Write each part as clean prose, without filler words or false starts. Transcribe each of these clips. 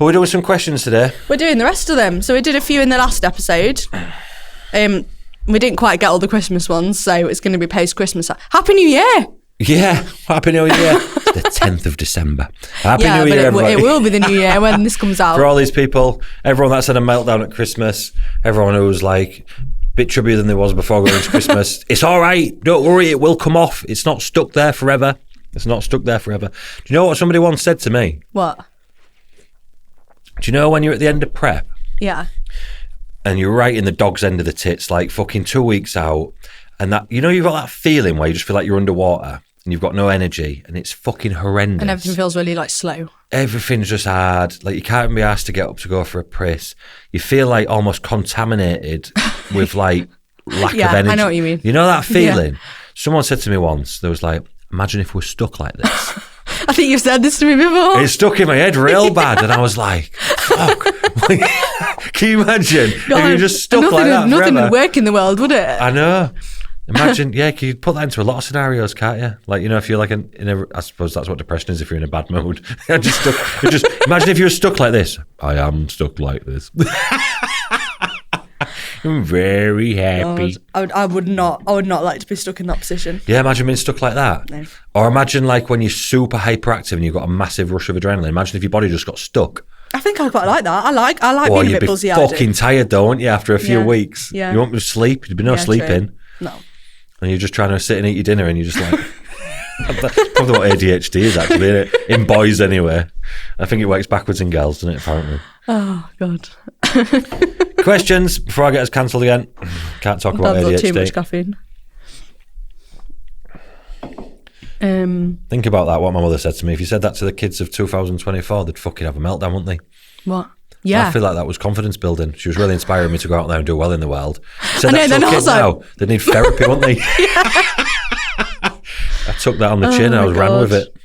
Well, we're doing some questions today. We're doing the rest of them. So we did a few in the last episode. We didn't quite get all the Christmas ones, so it's going to be post-Christmas. Happy New Year! Yeah, Happy New Year. The 10th of December. Happy New Year, everybody. It will be the New Year when this comes out. For all these people, everyone that's had a meltdown at Christmas, everyone who's like a bit chubbier than they was before going to Christmas, it's all right. Don't worry, it will come off. It's not stuck there forever. It's not stuck there forever. Do you know what somebody once said to me? What? Do you know when you're at the end of prep? Yeah. And you're right in the dog's end of the tits, like fucking 2 weeks out, and that, you know, you've got that feeling where you just feel like you're underwater and you've got no energy and it's fucking horrendous. And everything feels really like slow. Everything's just hard. Like you can't even be asked to get up to go for a piss. You feel like almost contaminated with like lack of energy. I know what you mean. You know that feeling? Yeah. Someone said to me once, there was like, imagine if we're stuck like this. I think you've said this to me before. It stuck in my head real bad, and I was like, fuck. Can you imagine if you're just stuck like that forever? Nothing would work in the world, would it? I know. Imagine, yeah, you put that into a lot of scenarios, can't you? Like, you know, if you're like I suppose that's what depression is if you're in a bad mood. Imagine if you were stuck like this. I am stuck like this. I'm very happy. I would not like to be stuck in that position. Yeah, imagine being stuck like that. No. Or imagine like when you're super hyperactive and you've got a massive rush of adrenaline. Imagine if your body just got stuck. I think I quite like that. I like being a bit buzzy. You'd be fucking tired though, won't you, after a few weeks? Yeah. You won't be sleep. There'd be no sleeping. True. No. And you're just trying to sit and eat your dinner and you're just like... That's probably what ADHD is actually, isn't it? In boys anyway. I think it works backwards in girls, doesn't it, apparently? Oh, God. Questions before I get us cancelled again. Can't talk about ADHD. Too much caffeine. Think about that, what my mother said to me. If you said that to the kids of 2024, they'd fucking have a meltdown, wouldn't they? What? Yeah. I feel like that was confidence building. She was really inspiring me to go out there and do well in the world. Said that to the kids now. They need therapy, wouldn't they? I took that on the chin and I ran with it.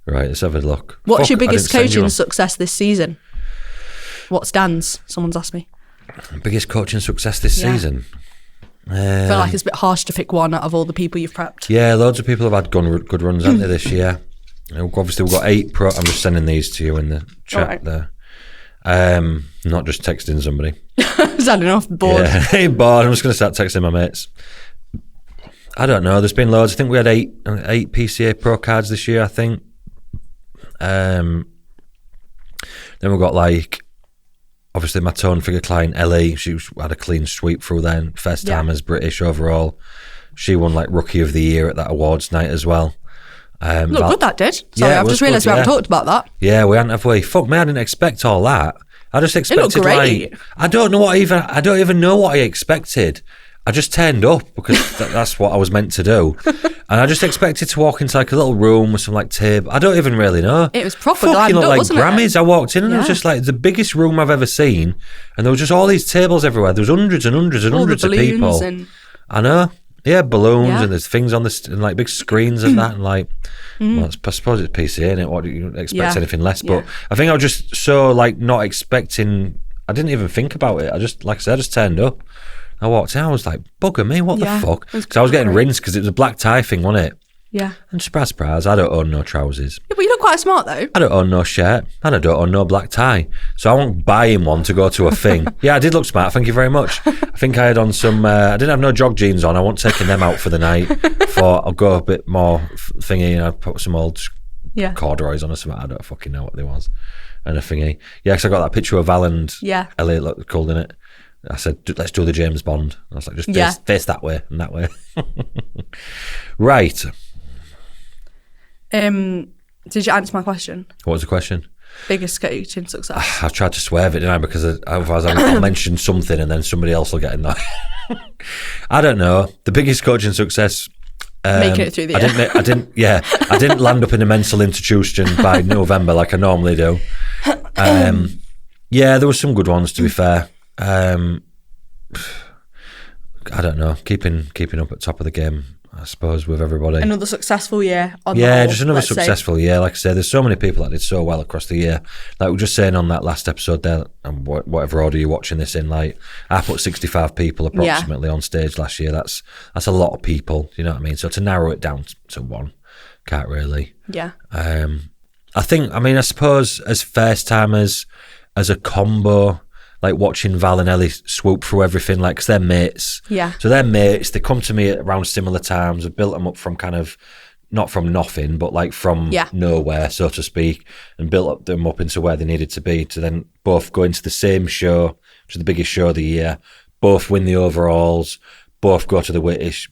Right, let's have a look. What's your biggest coaching success this season? What's Dan's? Someone's asked me. Biggest coaching success this season? I feel like it's a bit harsh to pick one out of all the people you've prepped. Yeah, loads of people have had good runs, haven't they, this year? Obviously, we've got 8 pro. I'm just sending these to you in the chat there. Not just texting somebody. Sounding off bored. Yeah, hey, bored. I'm just going to start texting my mates. I don't know. There's been loads. I think we had 8 PCA Pro cards this year, I think. Then we've got like, obviously my tone figure client, Ellie. She had a clean sweep through then. First time as British overall. She won like Rookie of the Year at that awards night as well. Look good that did. Sorry, I've just realised we haven't talked about that. Yeah, we hadn't, have we? Fuck me, I didn't expect all that. I just expected like, I don't even know what I expected. I just turned up because that's what I was meant to do. And I just expected to walk into like a little room with some like table. I don't even really know. It was proper fucking looked like wasn't Grammys. It? I walked in and it was just like the biggest room I've ever seen. And there was just all these tables everywhere. There was hundreds and hundreds and hundreds of people. I know. Yeah, balloons and there's things on the and like big screens and that and like well, I suppose it's PC, innit? What do you expect anything less? But I think I was just so like not expecting. I didn't even think about it. I just, like I said, I just turned up. I walked in, I was like, bugger me, what the fuck? Because I was getting rinsed because it was a black tie thing, wasn't it? Yeah. And surprise, I don't own no trousers. Yeah, but you look quite smart though. I don't own no shirt and I don't own no black tie. So I won't buy him one to go to a thing. Yeah, I did look smart, thank you very much. I think I had on some, I didn't have no jog jeans on. I wasn't taking them out for the night. Thought I'll go a bit more thingy and I put some old corduroys on or something. I don't fucking know what they was. And a thingy. Yeah, because I got that picture of Val and Elliot looked cool, didn't it? I said, let's do the James Bond. I was like, just face that way and that way. Right. Did you answer my question? What was the question? Biggest coaching success. I tried to swerve it, didn't I? Because otherwise I'll mention something and then somebody else will get annoyed. I don't know. The biggest coaching success... making it through the year. I didn't land up in a mental institution by November like I normally do. Yeah, there were some good ones, to be fair. I don't know. Keeping up at top of the game, I suppose, with everybody. Another successful year. Just another successful year. Like I said, there's so many people that did so well across the year. Like we were just saying on that last episode there, and whatever order you're watching this in, like I put 65 people approximately on stage last year. That's a lot of people. You know what I mean? So to narrow it down to one, can't really. Yeah. I suppose as first timers, as a combo, like watching Val and Ellie swoop through everything, like, because they're mates. Yeah. So they're mates. They come to me at around similar times. I've built them up from kind of, not from nothing, but like from nowhere, so to speak, and built them up into where they needed to be to then both go into the same show, which is the biggest show of the year, both win the overalls, both go to the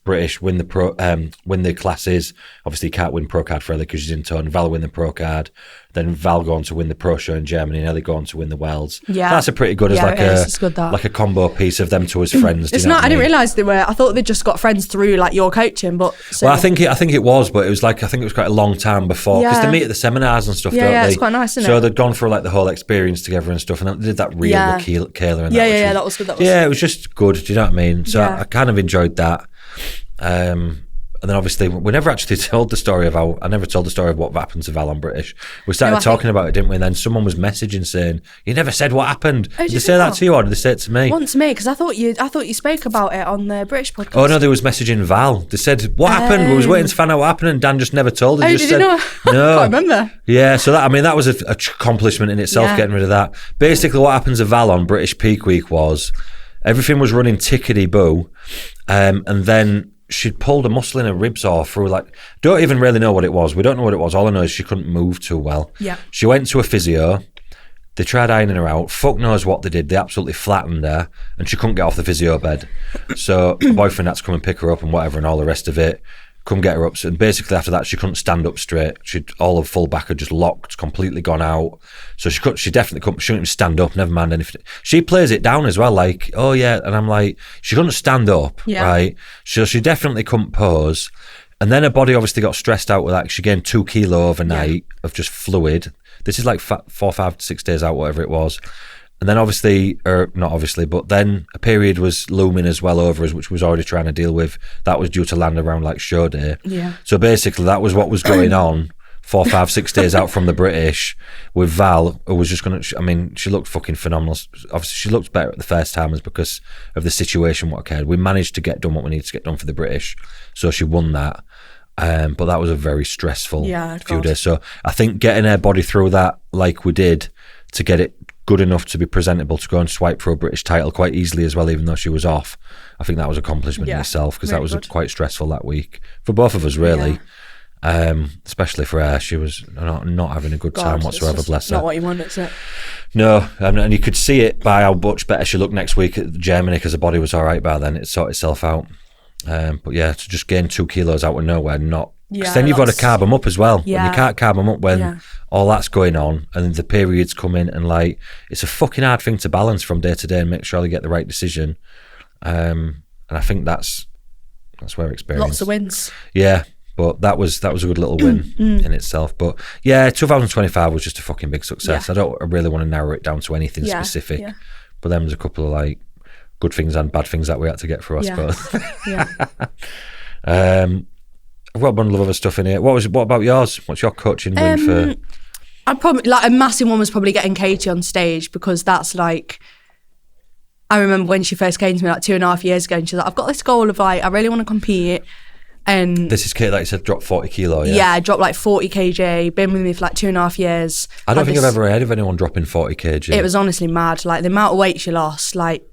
British, win the classes. Obviously, you can't win pro card for Ellie because she's in tone. Val win the pro card. Then Val go on to win the pro show in Germany, and Ellie go on to win the Worlds. Yeah, that's a pretty good as like a combo piece of them two as friends. It's not. I didn't realise they were. I thought they just got friends through like your coaching, but well, I think it was, but it was like I think it was quite a long time before because they meet at the seminars and stuff. don't they? It's quite nice, isn't so it? they'd gone through like the whole experience together and stuff, and they did that reel with Kayla and that. That was good. Yeah, it was just good. Do you know what I mean? So I kind of enjoyed that. And then obviously we never actually told the story of I never told the story of what happened to Val on British. We started talking about it, didn't we? And then someone was messaging saying, "You never said what happened." Did they say that to you, or did they say it to me? Once to me, because I thought you spoke about it on the British podcast. Oh no, they was messaging Val. They said, "What happened?" We was waiting to find out what happened, and Dan just never told. Did you know? No, I can't remember. Yeah, so that was a accomplishment in itself, getting rid of that. Basically, what happened to Val on British Peak Week was everything was running tickety-boo, and then she'd pulled a muscle in her ribs or through, like, don't even really know what it was. We don't know what it was. All I know is she couldn't move too well. Yeah. She went to a physio. They tried ironing her out. Fuck knows what they did. They absolutely flattened her and she couldn't get off the physio bed. So my boyfriend had to come and pick her up and whatever and all the rest of it. Couldn't get her up. And basically after that, she couldn't stand up straight. All of full back had just locked, completely gone out. So she definitely couldn't, she couldn't even stand up, never mind anything. She plays it down as well, like, oh yeah. And I'm like, she couldn't stand up, right? So she definitely couldn't pose. And then her body obviously got stressed out with that. She gained 2 kilo overnight of just fluid. This is like 4, 5, 6 days out, whatever it was. And then obviously, or not obviously, but then a period was looming as well over us, which we was already trying to deal with. That was due to land around like show day. Yeah. So basically that was what was going on 4, 5, 6 days out from the British with Val, who was just going to, I mean, she looked fucking phenomenal. Obviously she looked better at the first timers because of the situation, what occurred. We managed to get done what we needed to get done for the British. So she won that. But that was a very stressful few days. So I think getting her body through that like we did to get it good enough to be presentable to go and swipe for a British title quite easily as well, even though she was off. I think that was an accomplishment in itself because that was quite stressful that week for both of us, really. Especially for her, she was not having a good time whatsoever. Bless her. Not what you want, is it? No, and you could see it by how much better she looked next week at Germany because the body was all right by then. It sorted itself out. But yeah, to just gain 2 kilos out of nowhere, because then you've got to carb them up as well. Yeah. And you can't carb them up when all that's going on and the periods come in, and like it's a fucking hard thing to balance from day to day and make sure you get the right decision. And I think that's where experience. Lots of wins. Yeah, but that was a good little win in itself. But yeah, 2025 was just a fucking big success. I don't really want to narrow it down to anything specific. Yeah. But then there's a couple of like good things and bad things that we had to get through, I suppose. I've got a bundle of other stuff in here. What about yours? What's your coaching win for? I'd probably, like, a massive one was probably getting Katie on stage, because that's like, I remember when she first came to me like 2.5 years ago, and she's like, I've got this goal of like, I really want to compete. And this is Kate, like you said, dropped 40 kilo, yeah? Yeah, dropped like 40 kg, been with me for like 2.5 years. I don't think I've ever heard of anyone dropping 40 kg. It was honestly mad. Like the amount of weight she lost, like,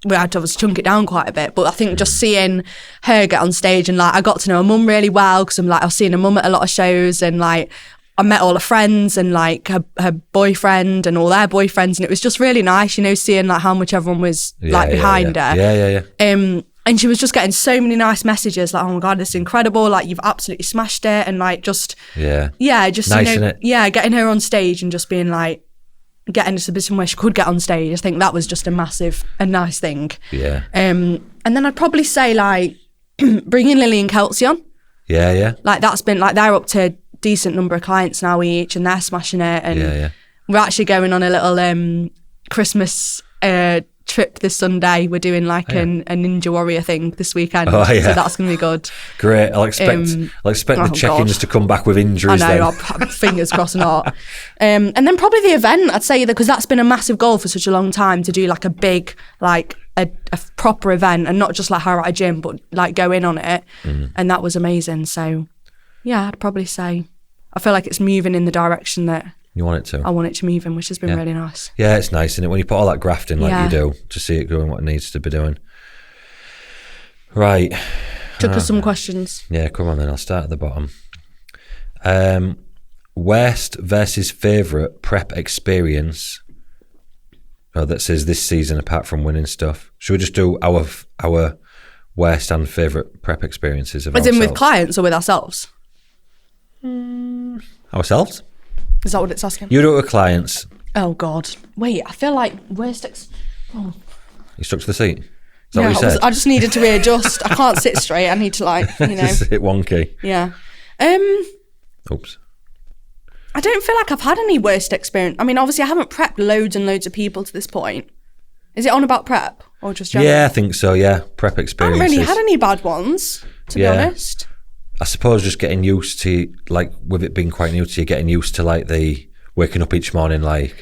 we had to obviously chunk it down quite a bit, but I think just seeing her get on stage, and like I got to know her mum really well, because I was seeing her mum at a lot of shows, and like I met all her friends and like her boyfriend and all their boyfriends, and it was just really nice, seeing like how much everyone was like behind her. Yeah. And she was just getting so many nice messages, like, oh my God, this is incredible, like you've absolutely smashed it, and like just just nice, getting her on stage and just being like, getting to the position where she could get on stage. I think that was just a nice thing. Yeah. And then I'd probably say like bringing Lily and Kelsey on. Yeah. Like that's been like, they're up to a decent number of clients now each, and they're smashing it. And we're actually going on a little Christmas trip this Sunday. We're doing like a Ninja Warrior thing this weekend. So that's going to be good. Great. I'll expect the check-ins to come back with injuries. I know, fingers crossed not. And then probably the event, I'd say, because that's been a massive goal for such a long time, to do like a big, like a proper event, and not just like her at a gym, but like go in on it. And that was amazing. So yeah, I'd probably say I feel like it's moving in the direction that you want it to. I want it to move in, which has been really nice. Yeah, it's nice, isn't it? When you put all that graft in like you do, to see it doing what it needs to be doing. Right. Took us some questions. Yeah, come on then. I'll start at the bottom. Worst versus favourite prep experience. Oh, that says this season apart from winning stuff. Should we just do our worst and favourite prep experiences of ourselves? As in with clients or with ourselves? Ourselves? Is that what it's asking? You do it with clients. Oh, God. Wait, I feel like worst... You stuck to the seat? Is that what you said? I just needed to readjust. I can't sit straight. I need to Just hit wonky. Yeah. Oops. I don't feel like I've had any worst experience. I mean, obviously, I haven't prepped loads and loads of people to this point. Is it on about prep or just general? Yeah, I think so, yeah. Prep experiences. I haven't really had any bad ones, to be honest. I suppose just getting used to, like, with it being quite new to you, getting used to, like, the waking up each morning, like,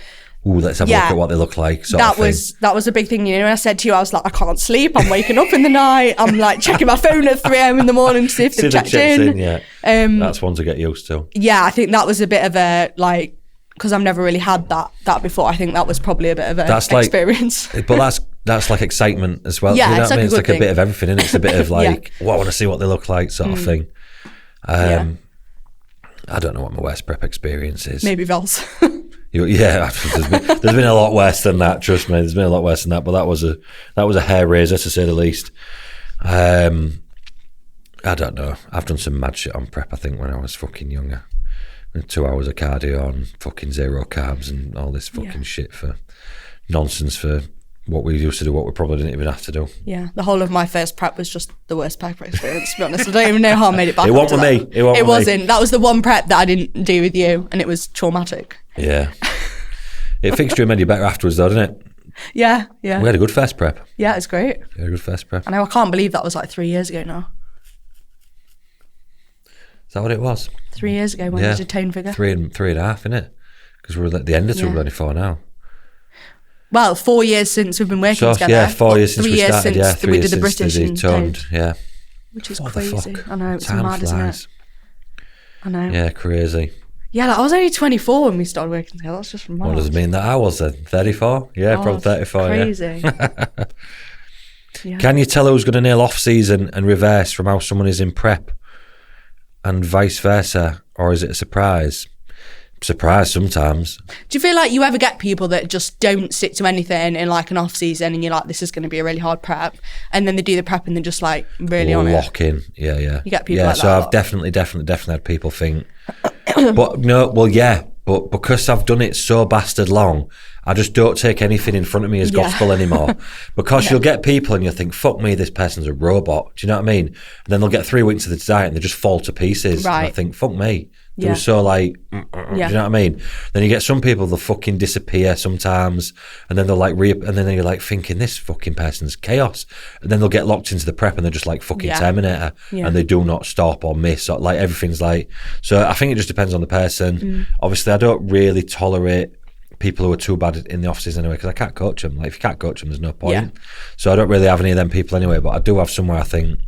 ooh, let's have a look at what they look like. That was a big thing, you know. When I said to you, I was like, I can't sleep. I'm waking up in the night. I'm like checking my phone at 3 a.m. in the morning to see if they've checked in. Yeah. That's one to get used to. Yeah, I think that was a bit of a, like, because I've never really had that before. I think that was probably a bit of an experience. But that's like excitement as well. Yeah, you know what I mean? It's like thing. A bit of everything, and it's a bit of like, I want to see what they look like, sort of thing. I don't know what my worst prep experience is. Maybe Vels. Yeah, there's been a lot worse than that. Trust me, there's been a lot worse than that. But that was a hair raiser, to say the least. I don't know. I've done some mad shit on prep, I think, when I was fucking younger. 2 hours of cardio and fucking 0 carbs and all this fucking shit for nonsense for what we used to do, what we probably didn't even have to do. Yeah, the whole of my first prep was just the worst prep experience, to be honest. I don't even know how I made it back. It wasn't me. It wasn't. That was the one prep that I didn't do with you, and it was traumatic. Yeah. It fixed you and made you better afterwards, though, didn't it? Yeah. We had a good first prep. Yeah, it was great. We had a good first prep. I know, I can't believe that was like 3 years ago now. Is that what it was? 3 years ago when we did Tone Figure. Three and a half, innit? Because we're at the end of 2024 now. Well, 4 years since we've been working together. Yeah, 4 years since 3 we years started. since we did the British and toned. Yeah. Which is crazy. I know, it's mad, isn't it? I know. Yeah, crazy. Yeah, like I was only 24 when we started working together. That's just mad. What does it mean that I was then? 34? Yeah, probably 34. Crazy. Yeah. Can you tell who's going to nail off season and reverse from how someone is in prep, and vice versa, or is it a surprise? Surprise sometimes. Do you feel like you ever get people that just don't stick to anything in like an off season, and you're like, this is going to be a really hard prep, and then they do the prep and they're just like really on it? Lock in. Yeah. You get people like that. So I've definitely had people think, but no, well, yeah, but because I've done it so bastard long, I just don't take anything in front of me as gospel anymore. Because you'll get people and you'll think, fuck me, this person's a robot. Do you know what I mean? And then they'll get 3 weeks of the diet and they just fall to pieces. Right. And I think, fuck me. They were so like, do you know what I mean? Then you get some people, they'll fucking disappear sometimes, and then they'll like and then you're like thinking, this fucking person's chaos. And then they'll get locked into the prep and they're just like fucking Terminator, and they do not stop or miss, or like everything's like. So I think it just depends on the person. Obviously, I don't really tolerate people who are too bad in the offices anyway, because I can't coach them. Like if you can't coach them, there's no point. So I don't really have any of them people anyway, but I do have somewhere I think,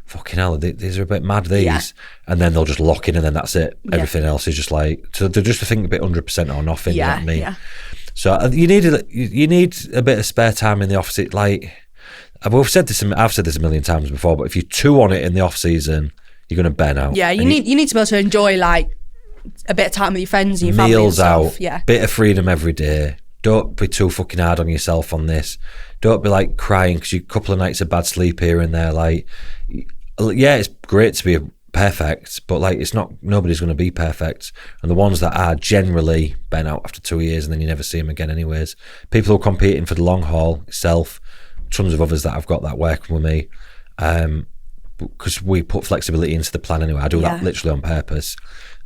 fucking hell, these are a bit mad, these. And then they'll just lock in and then that's it. Everything else is just like, so they're just, I think, a bit 100% or nothing, you know what I mean? So you need a bit of spare time in the office. I've said this a million times before, but if you're too on it in the off season, you're going to burn out. Yeah, you need to be able to enjoy like a bit of time with your friends and your family meals and stuff. Out, bit of freedom every day. Don't be too fucking hard on yourself on this. Don't be like crying because you a couple of nights of bad sleep here and there. Like, yeah, it's great to be perfect, but like, it's not. Nobody's going to be perfect, and the ones that are generally burn out after 2 years, and then you never see them again. Anyways, people who are competing for the long haul itself. Tons of others that I've got that working with me, because we put flexibility into the plan anyway. I do that literally on purpose.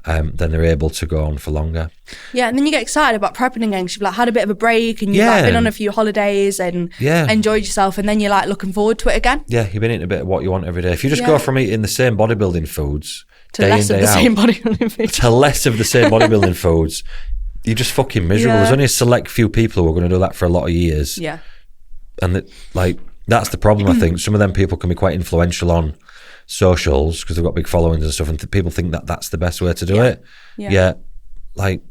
Then they're able to go on for longer. Yeah, and then you get excited about prepping again because you've like had a bit of a break and you've like been on a few holidays and enjoyed yourself, and then you're like looking forward to it again. Yeah, you've been eating a bit of what you want every day. If you just go from eating the same bodybuilding foods to less of the same bodybuilding foods, to less of the same bodybuilding foods, you're just fucking miserable. There's only a select few people who are going to do that for a lot of years. Yeah, and that, like, That's the problem, I think. Some of them people can be quite influential on socials because they've got big followings and stuff, and people think that that's the best way to do it. Yeah. Like,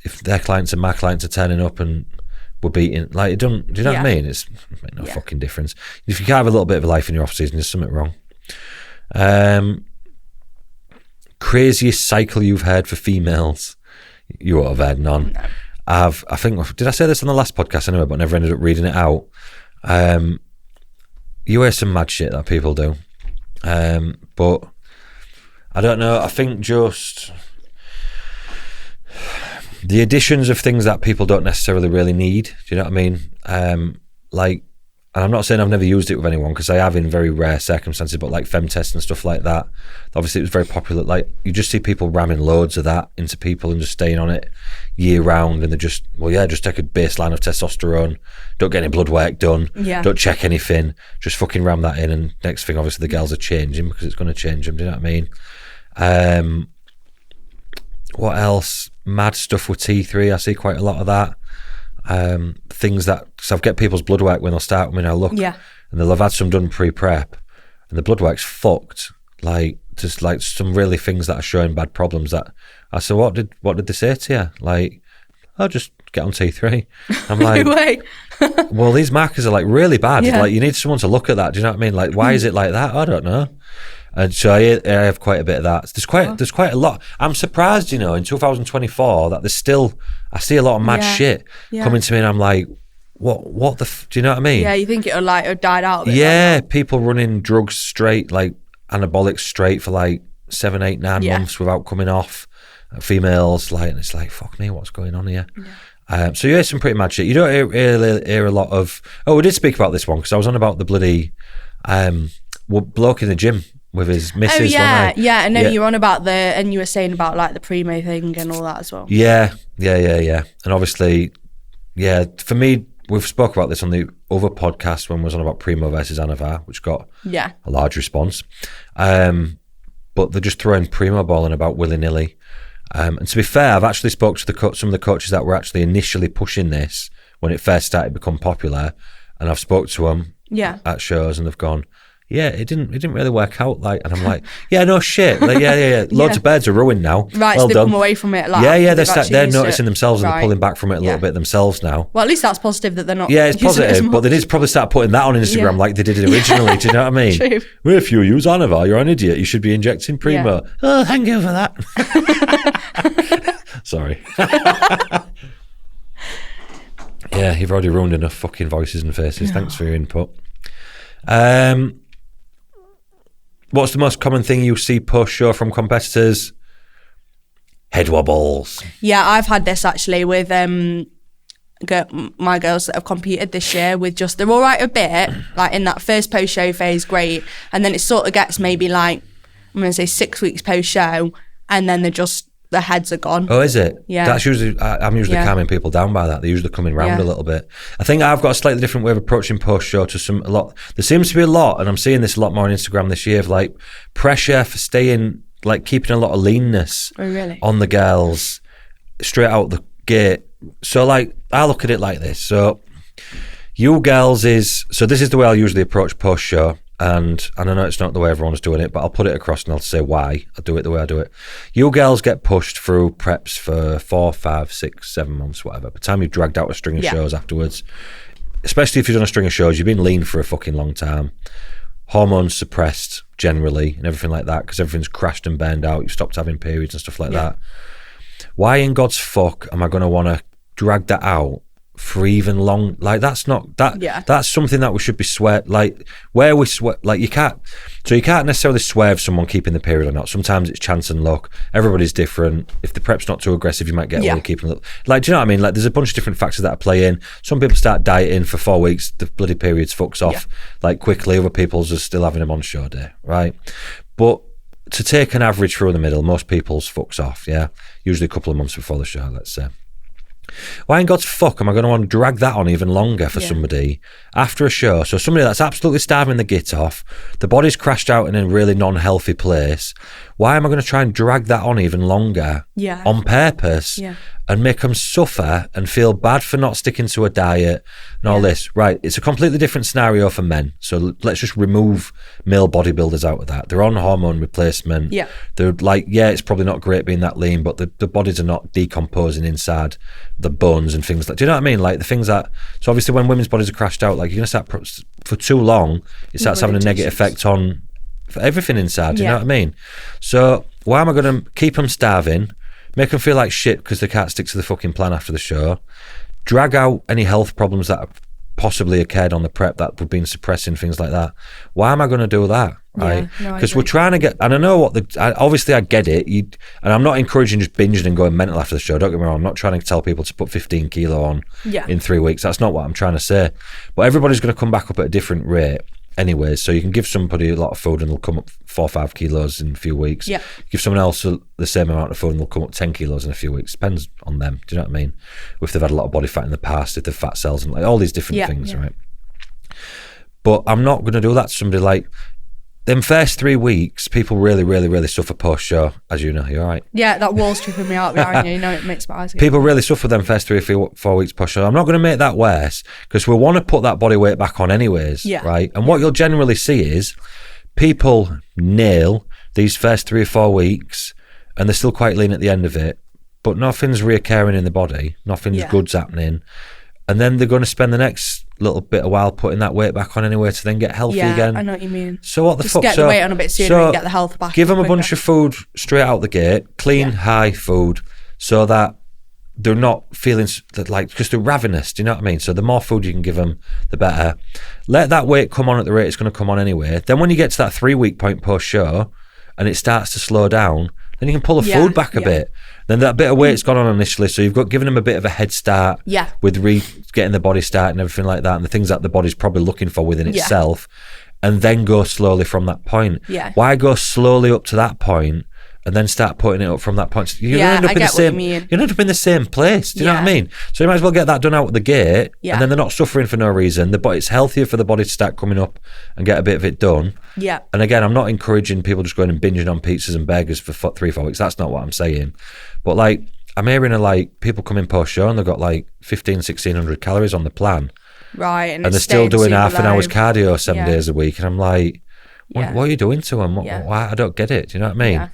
if their clients and my clients are turning up and we're beating, like, it don't, do you know what I mean? It's make no fucking difference. If you can't have a little bit of a life in your off season, there's something wrong. Craziest cycle you've heard for females? You won't have heard none. No. I think, did I say this on the last podcast anyway, but never ended up reading it out? You hear some mad shit that people do. But I don't know, I think just the additions of things that people don't necessarily really need, do you know what I mean? Like, and I'm not saying I've never used it with anyone, because I have in very rare circumstances, but like femtest and stuff like that, obviously it was very popular. Like, you just see people ramming loads of that into people and just staying on it year round, and they're just, just take a baseline of testosterone, don't get any blood work done, don't check anything, just fucking ram that in, and next thing obviously the girls are changing because it's going to change them, do you know what I mean? What else? Mad stuff with T3, I see quite a lot of that. Things that, because I've get people's blood work when they'll start with me and I'll look, and they'll have had some done pre-prep and the blood work's fucked, like just like some really things that are showing bad problems that I said, what did they say to you? Like, oh, just get on T3. I'm like, no way. Well, these markers are like really bad. Like, you need someone to look at that, do you know what I mean? Like, why is it like that? I don't know. And so I have quite a bit of that. There's quite a lot. I'm surprised, in 2024 that I see a lot of mad shit coming to me, and I'm like, what the, do you know what I mean? Yeah, you think it'll have died out. People running drugs straight, like anabolics straight for like 7, 8, 9 months without coming off. Females, like, and it's like, fuck me, what's going on here? So you hear some pretty mad shit. You don't hear a lot of, we did speak about this one, because I was on about the bloody bloke in the gym with his missus. I know you were on about and you were saying about like the primo thing and all that as well. Yeah. And obviously, for me, we've spoke about this on the other podcast when we was on about primo versus anavar, which got a large response. But they're just throwing primo balling about willy-nilly. And to be fair, I've actually spoke to some of the coaches that were actually initially pushing this when it first started to become popular, and I've spoke to them at shows, and they've gone, it didn't really work out, like, and I'm like, no shit, like, loads of birds are ruined now. Right, well so they've done. come away from it, like, they're noticing themselves and they're pulling back from it a little bit themselves now. Well, at least that's positive that they're not. Yeah, it's positive, but they need to probably start putting that on Instagram like they did it originally. Do you know what I mean? True. Well, if you use Anavar, you're an idiot. You should be injecting primo. Oh, thank you for that. Sorry. You've already ruined enough fucking voices and faces. Thanks for your input. What's the most common thing you see post-show from competitors? Head wobbles. Yeah, I've had this actually with my girls that have competed this year, with just, they're all right a bit, like in that first post-show phase, great. And then it sort of gets maybe like, I'm going to say 6 weeks post-show, and then their heads are gone. Oh, is it? Yeah. That's usually, I'm usually calming people down by that. They're usually coming round a little bit. I think I've got a slightly different way of approaching post-show to a lot. There seems to be a lot, and I'm seeing this a lot more on Instagram this year, of like pressure for staying, like keeping a lot of leanness on the girls straight out the gate. So like, I look at it like this. So you girls this is the way I'll usually approach post-show. And I know it's not the way everyone's doing it, but I'll put it across and I'll say why I do it the way I do it. You girls get pushed through preps for 4, 5, 6, 7 months, whatever. By the time you've dragged out a string of shows afterwards, especially if you've done a string of shows, you've been lean for a fucking long time. Hormones suppressed generally and everything like that, because everything's crashed and burned out. You've stopped having periods and stuff like that. Why in God's fuck am I going to want to drag that out for even long? Like, that's not that. That's something that we should be like where we sweat. Like, you can't necessarily swerve someone keeping the period or not. Sometimes it's chance and luck. Everybody's different. If the prep's not too aggressive, you might get away keeping it. Like, do you know what I mean? Like, there's a bunch of different factors that play in. Some people start dieting for 4 weeks, the bloody periods fucks off like quickly. Other people's are still having them on show day, right? But to take an average through the middle, most people's fucks off. Usually a couple of months before the show, let's say. Why in God's fuck am I going to want to drag that on even longer for somebody after a show? So somebody that's absolutely starving the git off, the body's crashed out in a really non-healthy place. why am I going to try and drag that on even longer on purpose and make them suffer and feel bad for not sticking to a diet and all this? Right, it's a completely different scenario for men. So let's just remove male bodybuilders out of that. They're on hormone replacement. They're like, it's probably not great being that lean, but the bodies are not decomposing inside the bones and things like, do you know what I mean? Like the things that, so obviously when women's bodies are crashed out, like you're going to start, for too long, it starts having a negative effect on everything inside, do you know what I mean? So why am I going to keep them starving, make them feel like shit because they can't stick to the fucking plan after the show, drag out any health problems that have possibly occurred on the prep that have been suppressing things like that? Why am I going to do that? Right? Because we're trying to get, and I know obviously I get it, and I'm not encouraging just binging and going mental after the show, don't get me wrong. I'm not trying to tell people to put 15 kilo on in 3 weeks. That's not what I'm trying to say. But everybody's going to come back up at a different rate anyway, so you can give somebody a lot of food and they'll come up 4 or 5 kilos in a few weeks. Give someone else the same amount of food and they'll come up 10 kilos in a few weeks. Depends on them, do you know what I mean? If they've had a lot of body fat in the past, if they've fat cells and like all these different things, right? But I'm not going to do that to somebody. Like them first 3 weeks, people really, really, really suffer post-show, as you know. You're right. Yeah, that wall's tripping me out behind you. You know, it makes my eyes get people really suffer them first 3 or 4 weeks post-show. I'm not going to make that worse because we want to put that body weight back on anyways, right? And what you'll generally see is people nail these first 3 or 4 weeks and they're still quite lean at the end of it, but nothing's reoccurring in the body. Nothing's good's happening. And then they're going to spend the next little bit of while putting that weight back on anyway to then get healthy again. I know what you mean. So what the just fuck? Just get the weight on a bit sooner and get the health back. Give them a bunch of food straight out the gate, clean, high food, so that they're not feeling that like, because they're ravenous, do you know what I mean? So the more food you can give them, the better. Let that weight come on at the rate it's going to come on anyway. Then when you get to that 3 week point post-show and it starts to slow down, then you can pull the food back a bit. Then that bit of weight's gone on initially, so you've got given them a bit of a head start with getting the body started and everything like that, and the things that the body's probably looking for within itself, and then go slowly from that point. Why go slowly up to that point and then start putting it up from that point? You're gonna end up in the same. You're gonna end up in the same place. Do you know what I mean? So you might as well get that done out at the gate, and then they're not suffering for no reason. It's healthier for the body to start coming up and get a bit of it done. And again, I'm not encouraging people just going and binging on pizzas and burgers for 3 or 4 weeks. That's not what I'm saying. But like, I'm hearing of like people coming post show and they've got like 1,500-1,600 calories on the plan, right? And they're still doing half an hour's cardio 7 days a week, and I'm like, what are you doing to them? Why? I don't get it. Do you know what I mean?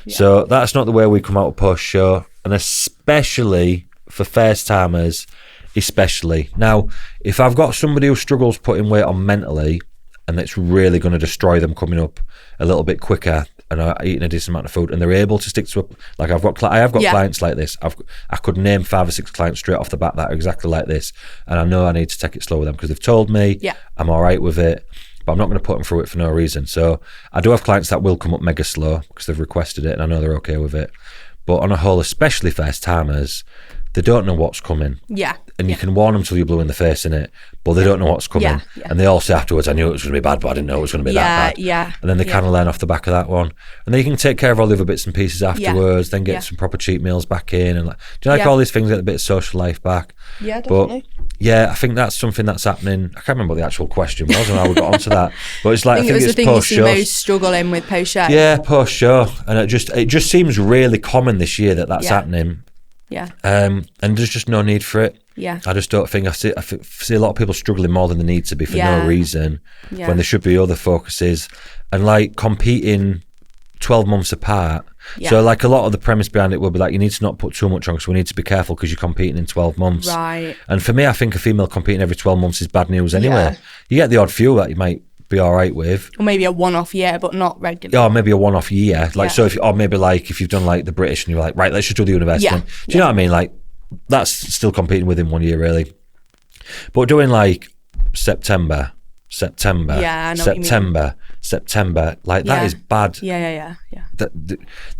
So that's not the way we come out of post show, and especially for first timers, especially. Now, if I've got somebody who struggles putting weight on mentally, and it's really going to destroy them coming up a little bit quicker and are eating a decent amount of food, and they're able to stick to it. Like I have got clients like this. I could name 5 or 6 clients straight off the bat that are exactly like this, and I know I need to take it slow with them because they've told me I'm all right with it, but I'm not going to put them through it for no reason. So I do have clients that will come up mega slow because they've requested it and I know they're okay with it. But on a whole, especially first timers, they don't know what's coming. And you can warn them till you're blue in the face in it, but they don't know what's coming. And they all say afterwards, I knew it was going to be bad, but I didn't know it was going to be that bad. And then they kind of learn off the back of that one. And then you can take care of all the other bits and pieces afterwards, then get some proper cheat meals back in. And like, do you like all these things, get a bit of social life back? Definitely. But I think that's something that's happening. I can't remember what the actual question was and how we got onto that. But it's like, I think it was it's the thing you post-show. see most struggling with post-show. Yeah, post-show. And it just seems really common this year that's happening. And there's just no need for it. I just don't think I see a lot of people struggling more than they need to be for no reason when there should be other focuses, and like competing 12 months apart. So like a lot of the premise behind it will be like, you need to not put too much on because we need to be careful because you're competing in 12 months. And for me, I think a female competing every 12 months is bad news anyway. You get the odd few that you might be all right with, or maybe a one-off year but not regular, or maybe a one-off year, like so if, or maybe like if you've done like the British and you're like, right, let's just do the university one. Do you know what I mean? Like that's still competing within 1 year really. But doing like September, like that is bad. The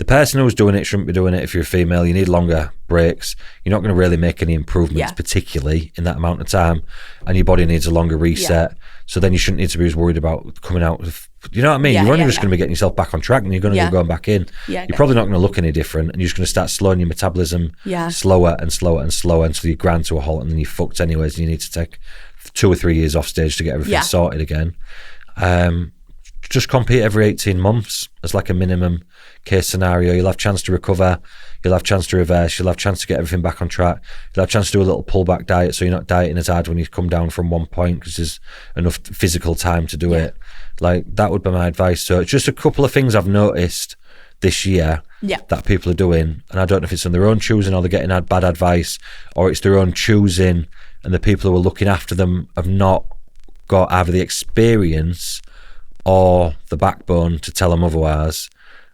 person who's doing it shouldn't be doing it. If you're a female, you need longer breaks. You're not going to really make any improvements particularly in that amount of time, and your body needs a longer reset. So then you shouldn't need to be as worried about coming out of, you know what I mean? You're only just going to be getting yourself back on track, and you're going to be going back in. You're probably not going to look any different, and you're just going to start slowing your metabolism slower and slower and slower until you grind to a halt, and then you're fucked anyways, and you need to take 2 or 3 years off stage to get everything sorted again. just compete every 18 months as like a minimum case scenario. You'll have chance to recover, you'll have chance to reverse, you'll have chance to get everything back on track, you'll have chance to do a little pullback diet so you're not dieting as hard when you come down from one point because there's enough physical time to do it. Like, that would be my advice. So it's just a couple of things I've noticed this year that people are doing, and I don't know if it's on their own choosing or they're getting bad advice, or it's their own choosing and the people who are looking after them have not got either the experience or the backbone to tell them otherwise.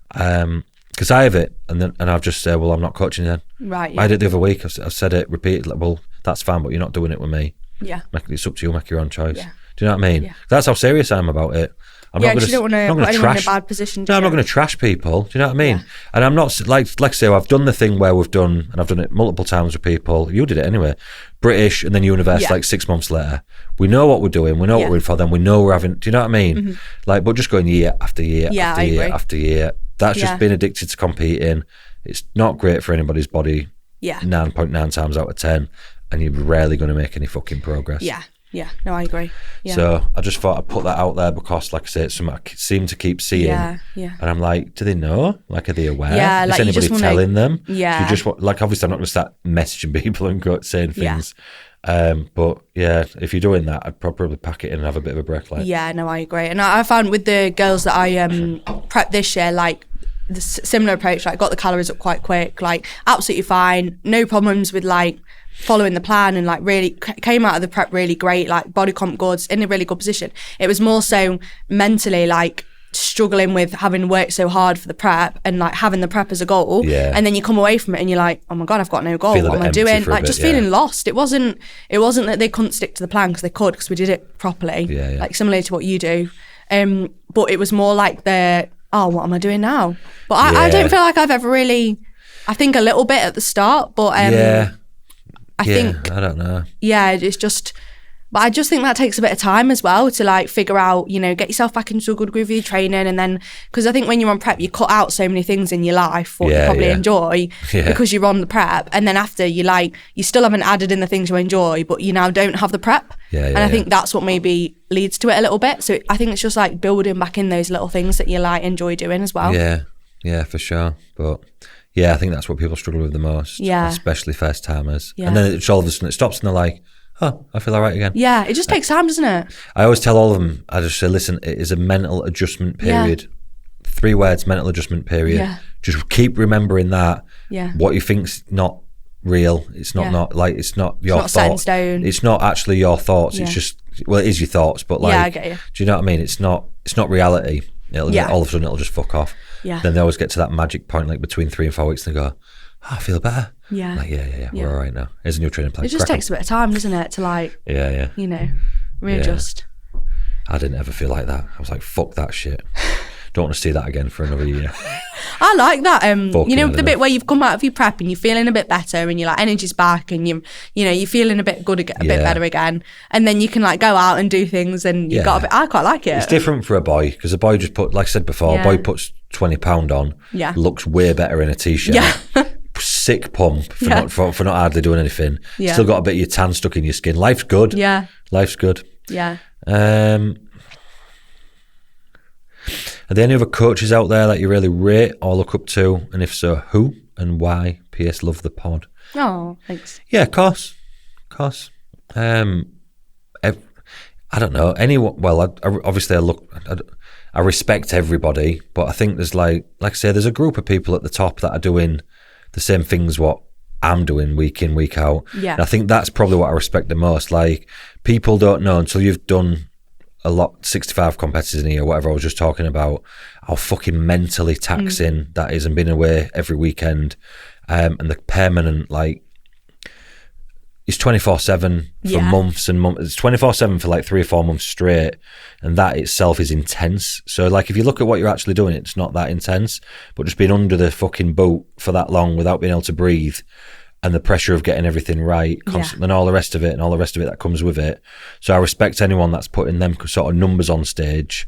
Because I have it, and I've just said, well, I'm not coaching you then. Right. I did it the other week. I've said it repeatedly. Well, that's fine, but you're not doing it with me. Yeah. It's up to you. Make your own choice. Yeah. Do you know what I mean? Yeah. That's how serious I am about it. I'm not going to. You don't want to put anyone in a bad position. No, I'm not going to trash people. Do you know what I mean? Yeah. And I'm not like I say, I've done the thing where we've done, and I've done it multiple times with people. You did it anyway. British and then Universe, like 6 months later. We know what we're doing. We know what we're in for them. We know we're having. Do you know what I mean? Mm-hmm. Like, but just going year after year after year after year. That's just being addicted to competing. It's not great for anybody's body. 9.9 times out of 10, and you're rarely going to make any fucking progress. Yeah, no, I agree. Yeah. So I just thought I'd put that out there because, like I say, it's something I seem to keep seeing. Yeah. And I'm like, do they know? Like, are they aware? Yeah, Is anybody telling them? Yeah. So you just want, like, obviously, I'm not going to start messaging people and saying things. But yeah, if you're doing that, I'd probably pack it in and have a bit of a break. Like, yeah, no, I agree. And I found with the girls that I prepped this year, like, the similar approach, like, got the calories up quite quick, like, absolutely fine, no problems with like following the plan, and like really came out of the prep really great, like body comp goods, in a really good position. It was more so mentally like struggling with having worked so hard for the prep and like having the prep as a goal, and then you come away from it and you're like, oh my god, I've got no goal, what am I doing? Like, just feeling lost. It wasn't that they couldn't stick to the plan, because they could, because we did it properly, like similar to what you do, but it was more like what am I doing now? But I don't feel like I've ever really, I think a little bit at the start, but I think, I don't know. Yeah, it's just, but I just think that takes a bit of time as well to like figure out, you know, get yourself back into a good groove of your training. And then, because I think when you're on prep, you cut out so many things in your life what you probably enjoy because you're on the prep. And then after, you still haven't added in the things you enjoy, but you now don't have the prep. And I think that's what maybe leads to it a little bit. So I think it's just like building back in those little things that you like enjoy doing as well. Yeah, for sure. But yeah, I think that's what people struggle with the most. Yeah. Especially first timers. Yeah. And then it's all of a sudden it stops and they're like, oh, I feel all right again. Yeah, it just takes time, doesn't it? I always tell all of them, I just say, listen, it is a mental adjustment period. 3 words, mental adjustment period. Just keep remembering that. What you think's not real. It's not like, it's not your thoughts. It's not set in stone. It's not actually your thoughts. It's just, well, it is your thoughts, but like, I get you. Do you know what I mean? It's not reality. All of a sudden it'll just fuck off. Then they always get to that magic point, like between 3 and 4 weeks, and they go, I feel better. Like, we're all right now. Here's a new training plan. It just takes a bit of time, doesn't it, to like, you know, readjust. I didn't ever feel like that. I was like, fuck that shit. Don't want to see that again for another year. I like that. You know, the bit where you've come out of your prep and you're feeling a bit better and you're like, energy's back, and you're feeling a bit good, a bit better again, and then you can like go out and do things, and you got a bit. I quite like it. It's different for a boy, because a boy just put, like I said before, a boy puts £20 on, looks way better in a t-shirt. Sick pump for not hardly doing anything. Still got a bit of your tan stuck in your skin. Life's good. Life's good. Are there any other coaches out there that you really rate or look up to? And if so, who and why? P.S. Love the pod. Oh, thanks. Yeah, of course. I don't know. Anyone, well, obviously I respect everybody, but I think there's like I say, there's a group of people at the top that are doing the same things what I'm doing week in, week out. And I think that's probably what I respect the most. Like, people don't know until you've done a lot, 65 competitors in a year, whatever I was just talking about, how fucking mentally taxing that is, and being away every weekend, and the permanent, like, it's 24/7 for months and months. It's 24/7 for like 3 or 4 months straight, and that itself is intense. So like, if you look at what you're actually doing, it's not that intense, but just being under the fucking boat for that long without being able to breathe, and the pressure of getting everything right constantly, and all the rest of it that comes with it. So I respect anyone that's putting them sort of numbers on stage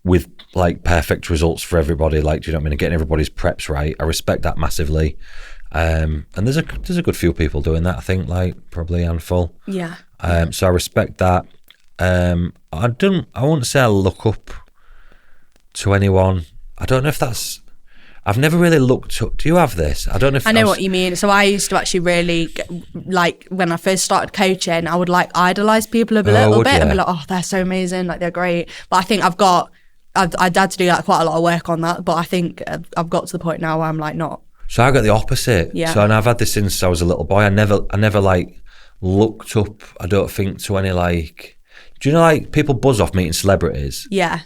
with like perfect results for everybody, like, do you know what I mean, getting everybody's preps right. I respect that massively. And there's a good few people doing that, I think, like probably a handful. So I respect that. I wouldn't say I look up to anyone. I don't know if that's... I've never really looked up... Do you have this? I don't know if... I know what you mean. So I used to actually really, like, when I first started coaching, I would, like, idolise people a little bit and be like, oh, they're so amazing, like, they're great. But I think I'd had to do, like, quite a lot of work on that. But I think I've got to the point now where I'm, like, not. So I got the opposite. Yeah. So, and I've had this since I was a little boy. I never like, looked up, I don't think, to any, like... Do you know, like, people buzz off meeting celebrities? Yeah.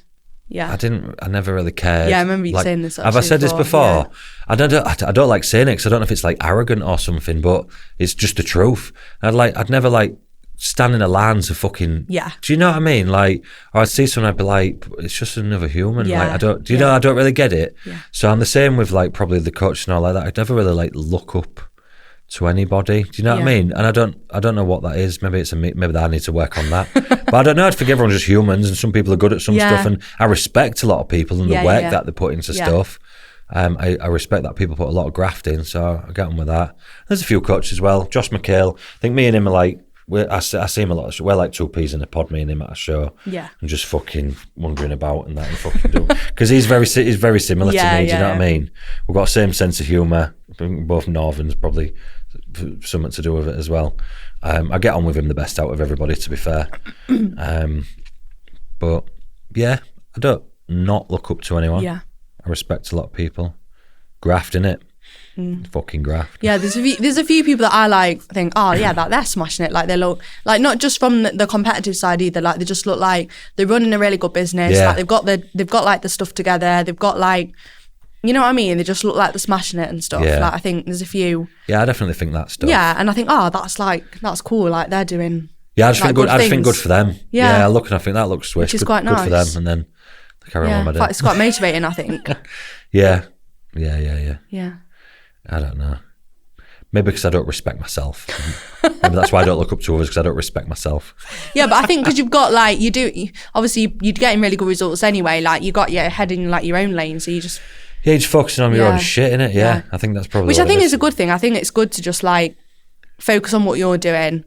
Yeah. I never really cared. Yeah, I remember you saying this. Have I said this before? Yeah. I don't like saying it because I don't know if it's like arrogant or something, but it's just the truth. I'd never like stand in a line to fucking. Yeah. Do you know what I mean? Like, or I'd see someone, I'd be like, it's just another human. Yeah. Like, do you know? I don't really get it. Yeah. So I'm the same with like probably the coach and all like that. I'd never really like look up to anybody. Do you know what I mean? And I don't know what that is. Maybe it's maybe I need to work on that. But I don't know. I think everyone's just humans, and some people are good at some stuff, and I respect a lot of people and the work that they put into stuff. I respect that people put a lot of graft in, so I get on with that. There's a few coaches as well. Josh McHale. I think me and him are like, I see him a lot. We're like two peas in a pod, me and him at a show. Yeah. And just fucking wandering about and that and fucking do. Because he's very similar to me, do you know what I mean? We've got the same sense of humour. I think both Northerns, probably something to do with it as well. I get on with him the best out of everybody, to be fair. But yeah, I don't not look up to anyone. Yeah. I respect a lot of people. Graft, innit? Fucking graft. Yeah, there's a few people that I like think, oh yeah, that they're smashing it. Like they look like, not just from the competitive side either, like they just look like they're running a really good business. Yeah. Like they've got like the stuff together. They've got like, you know what I mean? They just look like they're smashing it and stuff. Yeah. Like I think there's a few. Yeah, I definitely think that stuff. Yeah, and I think, oh, that's cool. Like they're doing. Yeah, I just think good. I just think things. good for them. Yeah. I look and I think that looks swish. Which is good, quite nice. Good for them, and then they carry on with it. It's quite motivating, I think. Yeah. Yeah. I don't know. Maybe because I don't respect myself. Maybe that's why I don't look up to others, because I don't respect myself. Yeah, but I think because you've got like, obviously you're getting really good results anyway. Like you got your head in like your own lane, so you just. Yeah, you're just focusing on your own shit, innit? Yeah. I think that's probably. Which I think is a good thing. I think it's good to just like focus on what you're doing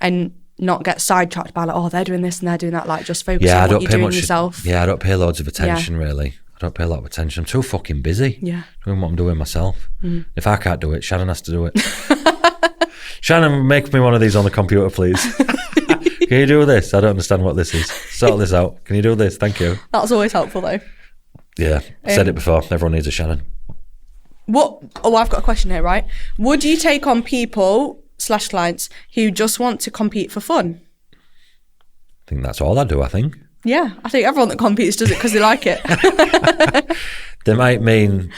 and not get sidetracked by like, oh, they're doing this and they're doing that. Like just focus on what you're doing yourself. Yeah, I don't pay loads of attention really. I don't pay a lot of attention. I'm too fucking busy doing what I'm doing myself. If I can't do it, Shannon has to do it. Shannon, make me one of these on the computer, please. Can you do this? I don't understand what this is. Sort this out. Can you do this? Thank you. That's always helpful though. Yeah, I said it before. Everyone needs a Shannon. I've got a question here, right? Would you take on people / clients who just want to compete for fun? I think that's all I do, I think. Yeah, I think everyone that competes does it because they like it. They might mean...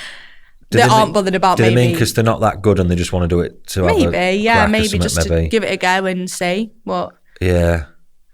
They aren't bothered about do maybe... they mean because they're not that good and they just want to do it to maybe, have a yeah, maybe just maybe. to give it a go and see what... Yeah.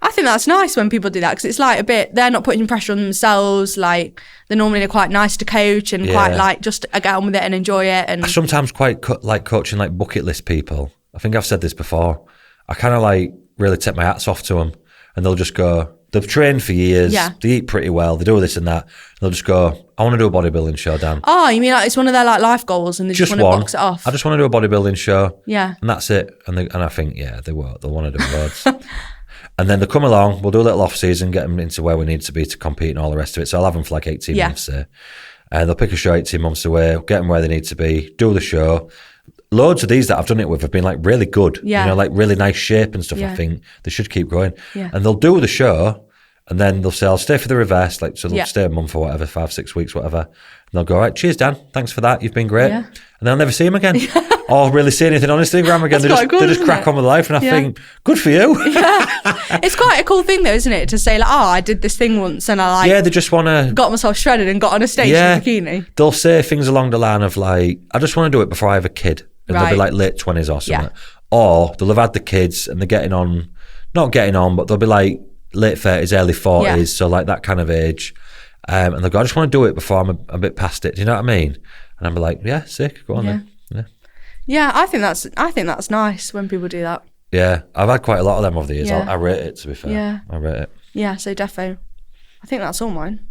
I think that's nice when people do that because it's like a bit... They're not putting pressure on themselves. Like, they're normally quite nice to coach and quite like just get on with it and enjoy it. And I sometimes quite like coaching like bucket list people. I think I've said this before. I kind of like really take my hats off to them and they'll just go... They've trained for years. Yeah. They eat pretty well. They do this and that. And they'll just go, I want to do a bodybuilding show, Dan. Oh, you mean like it's one of their like life goals and they just want to box it off? I just want to do a bodybuilding show. Yeah. And that's it. And I think, yeah, they will. They'll want to do loads. And then they come along, we'll do a little off season, get them into where we need to be to compete and all the rest of it. So I'll have them for like 18 months, say. They'll pick a show 18 months away, get them where they need to be, do the show. Loads of these that I've done it with have been like really good. Yeah. You know, like really nice shape and stuff. I think they should keep going. Yeah. And they'll do the show. And then they'll say, I'll stay for the reverse. Like, so they'll stay a month or whatever, 5-6 weeks, whatever. And they'll go, all right, cheers, Dan. Thanks for that. You've been great. Yeah. And they'll never see him again. Or really see anything on Instagram again. They just crack on with life. And I think, good for you. Yeah. It's quite a cool thing though, isn't it? To say like, oh, I did this thing once and I like... Yeah, they just want to... Got myself shredded and got on a stage in a bikini. They'll say things along the line of like, I just want to do it before I have a kid. And they'll be like late 20s or something. Yeah. Or they'll have had the kids and they're getting on... Not getting on, but they'll be like... late 30s, early 40s, so like that kind of age. And they'll go, I just want to do it before I'm a bit past it. Do you know what I mean? And I'm like, yeah, sick, go on then. Yeah, I think that's nice when people do that. Yeah, I've had quite a lot of them over the years. I rate it, to be fair. Yeah. I rate it. Yeah, so defo. I think that's all mine.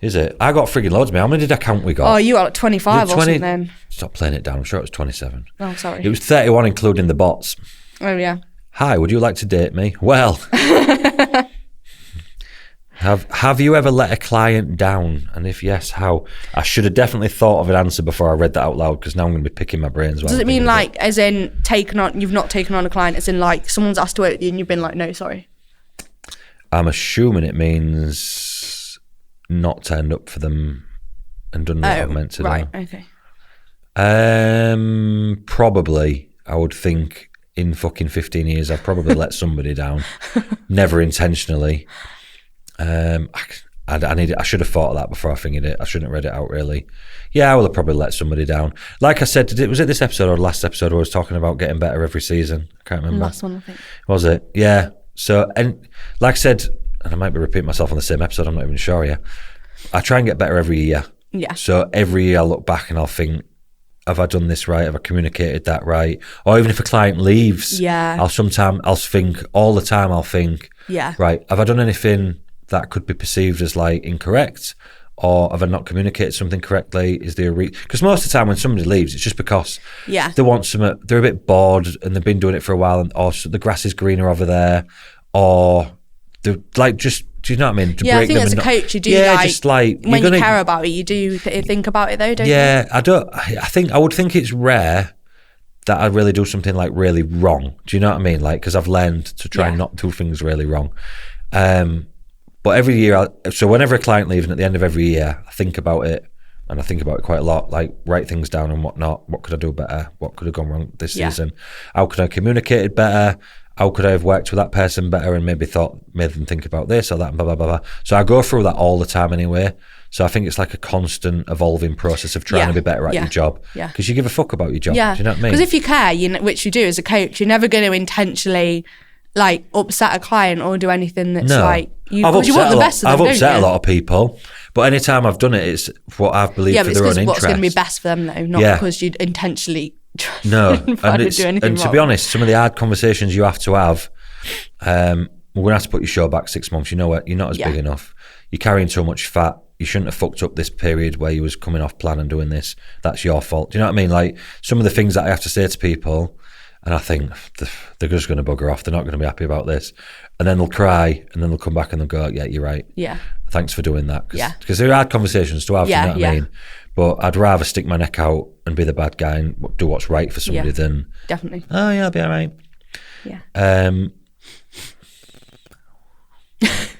Is it? I got frigging loads, man. How many did I count we got? Oh, you got like 25 or something. Stop playing it down. I'm sure it was 27. Oh, sorry. It was 31 including the bots. Oh, yeah. Hi, would you like to date me? Well... Have you ever let a client down? And if yes, how? I should have definitely thought of an answer before I read that out loud, because now I'm going to be picking my brains. Does it mean like, as in you've not taken on a client, as in like someone's asked to work with you and you've been like, no, sorry? I'm assuming it means not turned up for them and done what I've meant to do. Right, okay. Probably, I would think in fucking 15 years, I've probably let somebody down. Never intentionally. I should have thought of that before I fingered it. I shouldn't have read it out, really. Yeah, I will have probably let somebody down. Like I said, was it this episode or last episode where I was talking about getting better every season? I can't remember. Last one, I think. Was it? Yeah. So, and like I said, and I might be repeating myself on the same episode, I'm not even sure yet. I try and get better every year. Yeah. So every year I look back and I'll think, have I done this right? Have I communicated that right? Or even if a client leaves, I'll think all the time, right, have I done anything that could be perceived as like incorrect? Or have I not communicated something correctly? Is there a because most of the time when somebody leaves, it's just because they want some, they're a bit bored and they've been doing it for a while, or the grass is greener over there, or they're like, just, do you know what I mean? To break I think as a coach, you do just like when you care about it, you do think about it though, don't you? I would think it's rare that I really do something like really wrong. Do you know what I mean? Like, because I've learned to try and not do things really wrong. But every year, so whenever a client leaves, and at the end of every year, I think about it, and I think about it quite a lot, like write things down and whatnot. What could I do better? What could have gone wrong this season? How could I have communicated better? How could I have worked with that person better and made them think about this or that, and blah, blah, blah, blah. So I go through that all the time anyway. So I think it's like a constant evolving process of trying to be better at your job. Yeah. Because you give a fuck about your job. Yeah. Do you know what I mean? Because if you care, which you do as a coach, you're never going to intentionally like upset a client or do anything that's like you want the best of them. I've upset a lot of people, but anytime I've done it, it's what I've believed for their own interest. What's going to be best for them though, not because you intentionally and to be honest, some of the hard conversations you have to have, we're gonna have to put your show back 6 months. You know what? You're not as big enough. You're carrying so much fat. You shouldn't have fucked up this period where you was coming off plan and doing this. That's your fault. Do you know what I mean? Like some of the things that I have to say to people, and I think they're just going to bugger off. They're not going to be happy about this. And then they'll cry, and then they'll come back and they'll go, yeah, you're right. Yeah. Thanks for doing that. Because they're hard conversations to have, you know what I mean? But I'd rather stick my neck out and be the bad guy and do what's right for somebody than... Definitely. Oh, yeah, I'll be all right. Yeah.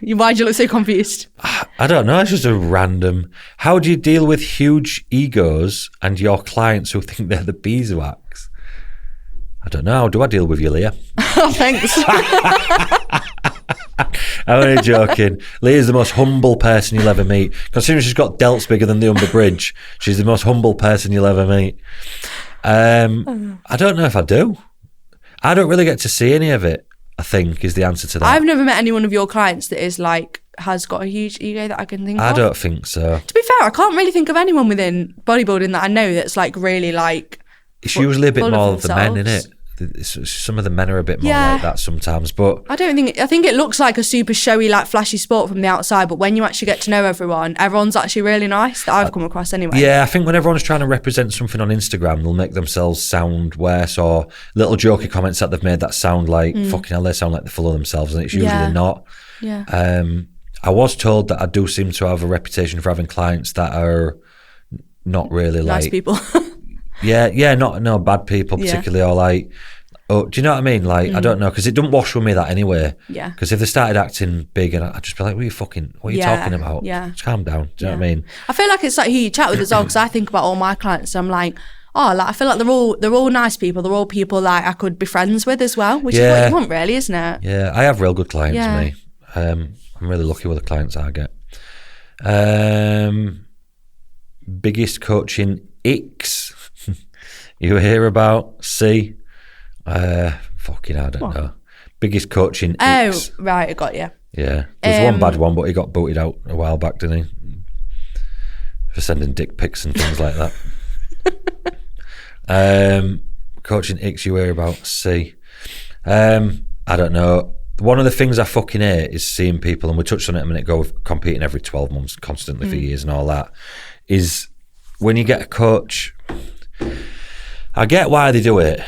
Why do you look so confused? I don't know. It's just a random... How do you deal with huge egos and your clients who think they're the beeswax? I don't know. How do I deal with you, Leah? Oh, thanks. I'm only joking. Leah's the most humble person you'll ever meet. Considering she's got delts bigger than the Humber Bridge, she's the most humble person you'll ever meet. I don't know if I do. I don't really get to see any of it, I think, is the answer to that. I've never met any one of your clients that is like, has got a huge ego that I can think of. I don't think so. To be fair, I can't really think of anyone within bodybuilding that I know that's like really like... It's usually a bit more of the men, isn't it? Some of the men are a bit more like that sometimes, but I think it looks like a super showy, like flashy sport from the outside, but when you actually get to know everyone's actually really nice that I've come across anyway. Yeah, I think when everyone's trying to represent something on Instagram, they'll make themselves sound worse, or little jokey comments that they've made that sound like fucking hell, they sound like they're full of themselves, and it's usually not. Yeah. I was told that I do seem to have a reputation for having clients that are not really nice like people. no bad people particularly, or like, oh, do you know what I mean? Like, I don't know, because it doesn't wash with me that anyway. Yeah. Because if they started acting big, and I'd just be like, what are you talking about? Yeah. Just calm down. Do you know what I mean? I feel like it's like who you chat with as well, because I think about all my clients, and I'm like, oh, like I feel like they're all nice people. They're all people like I could be friends with as well, which is what you want, really, isn't it? Yeah, I have real good clients, me. I'm really lucky with the clients I get. Biggest coaching icks you hear about? C. Fucking I don't know. Biggest coaching icks. Oh, right, I got you. Yeah. There's one bad one, but he got booted out a while back, didn't he? For sending dick pics and things like that. Coaching icks you hear about? C. I don't know. One of the things I fucking hate is seeing people, and we touched on it a minute ago, with competing every 12 months constantly for years and all that, is when you get a coach. I get why they do it.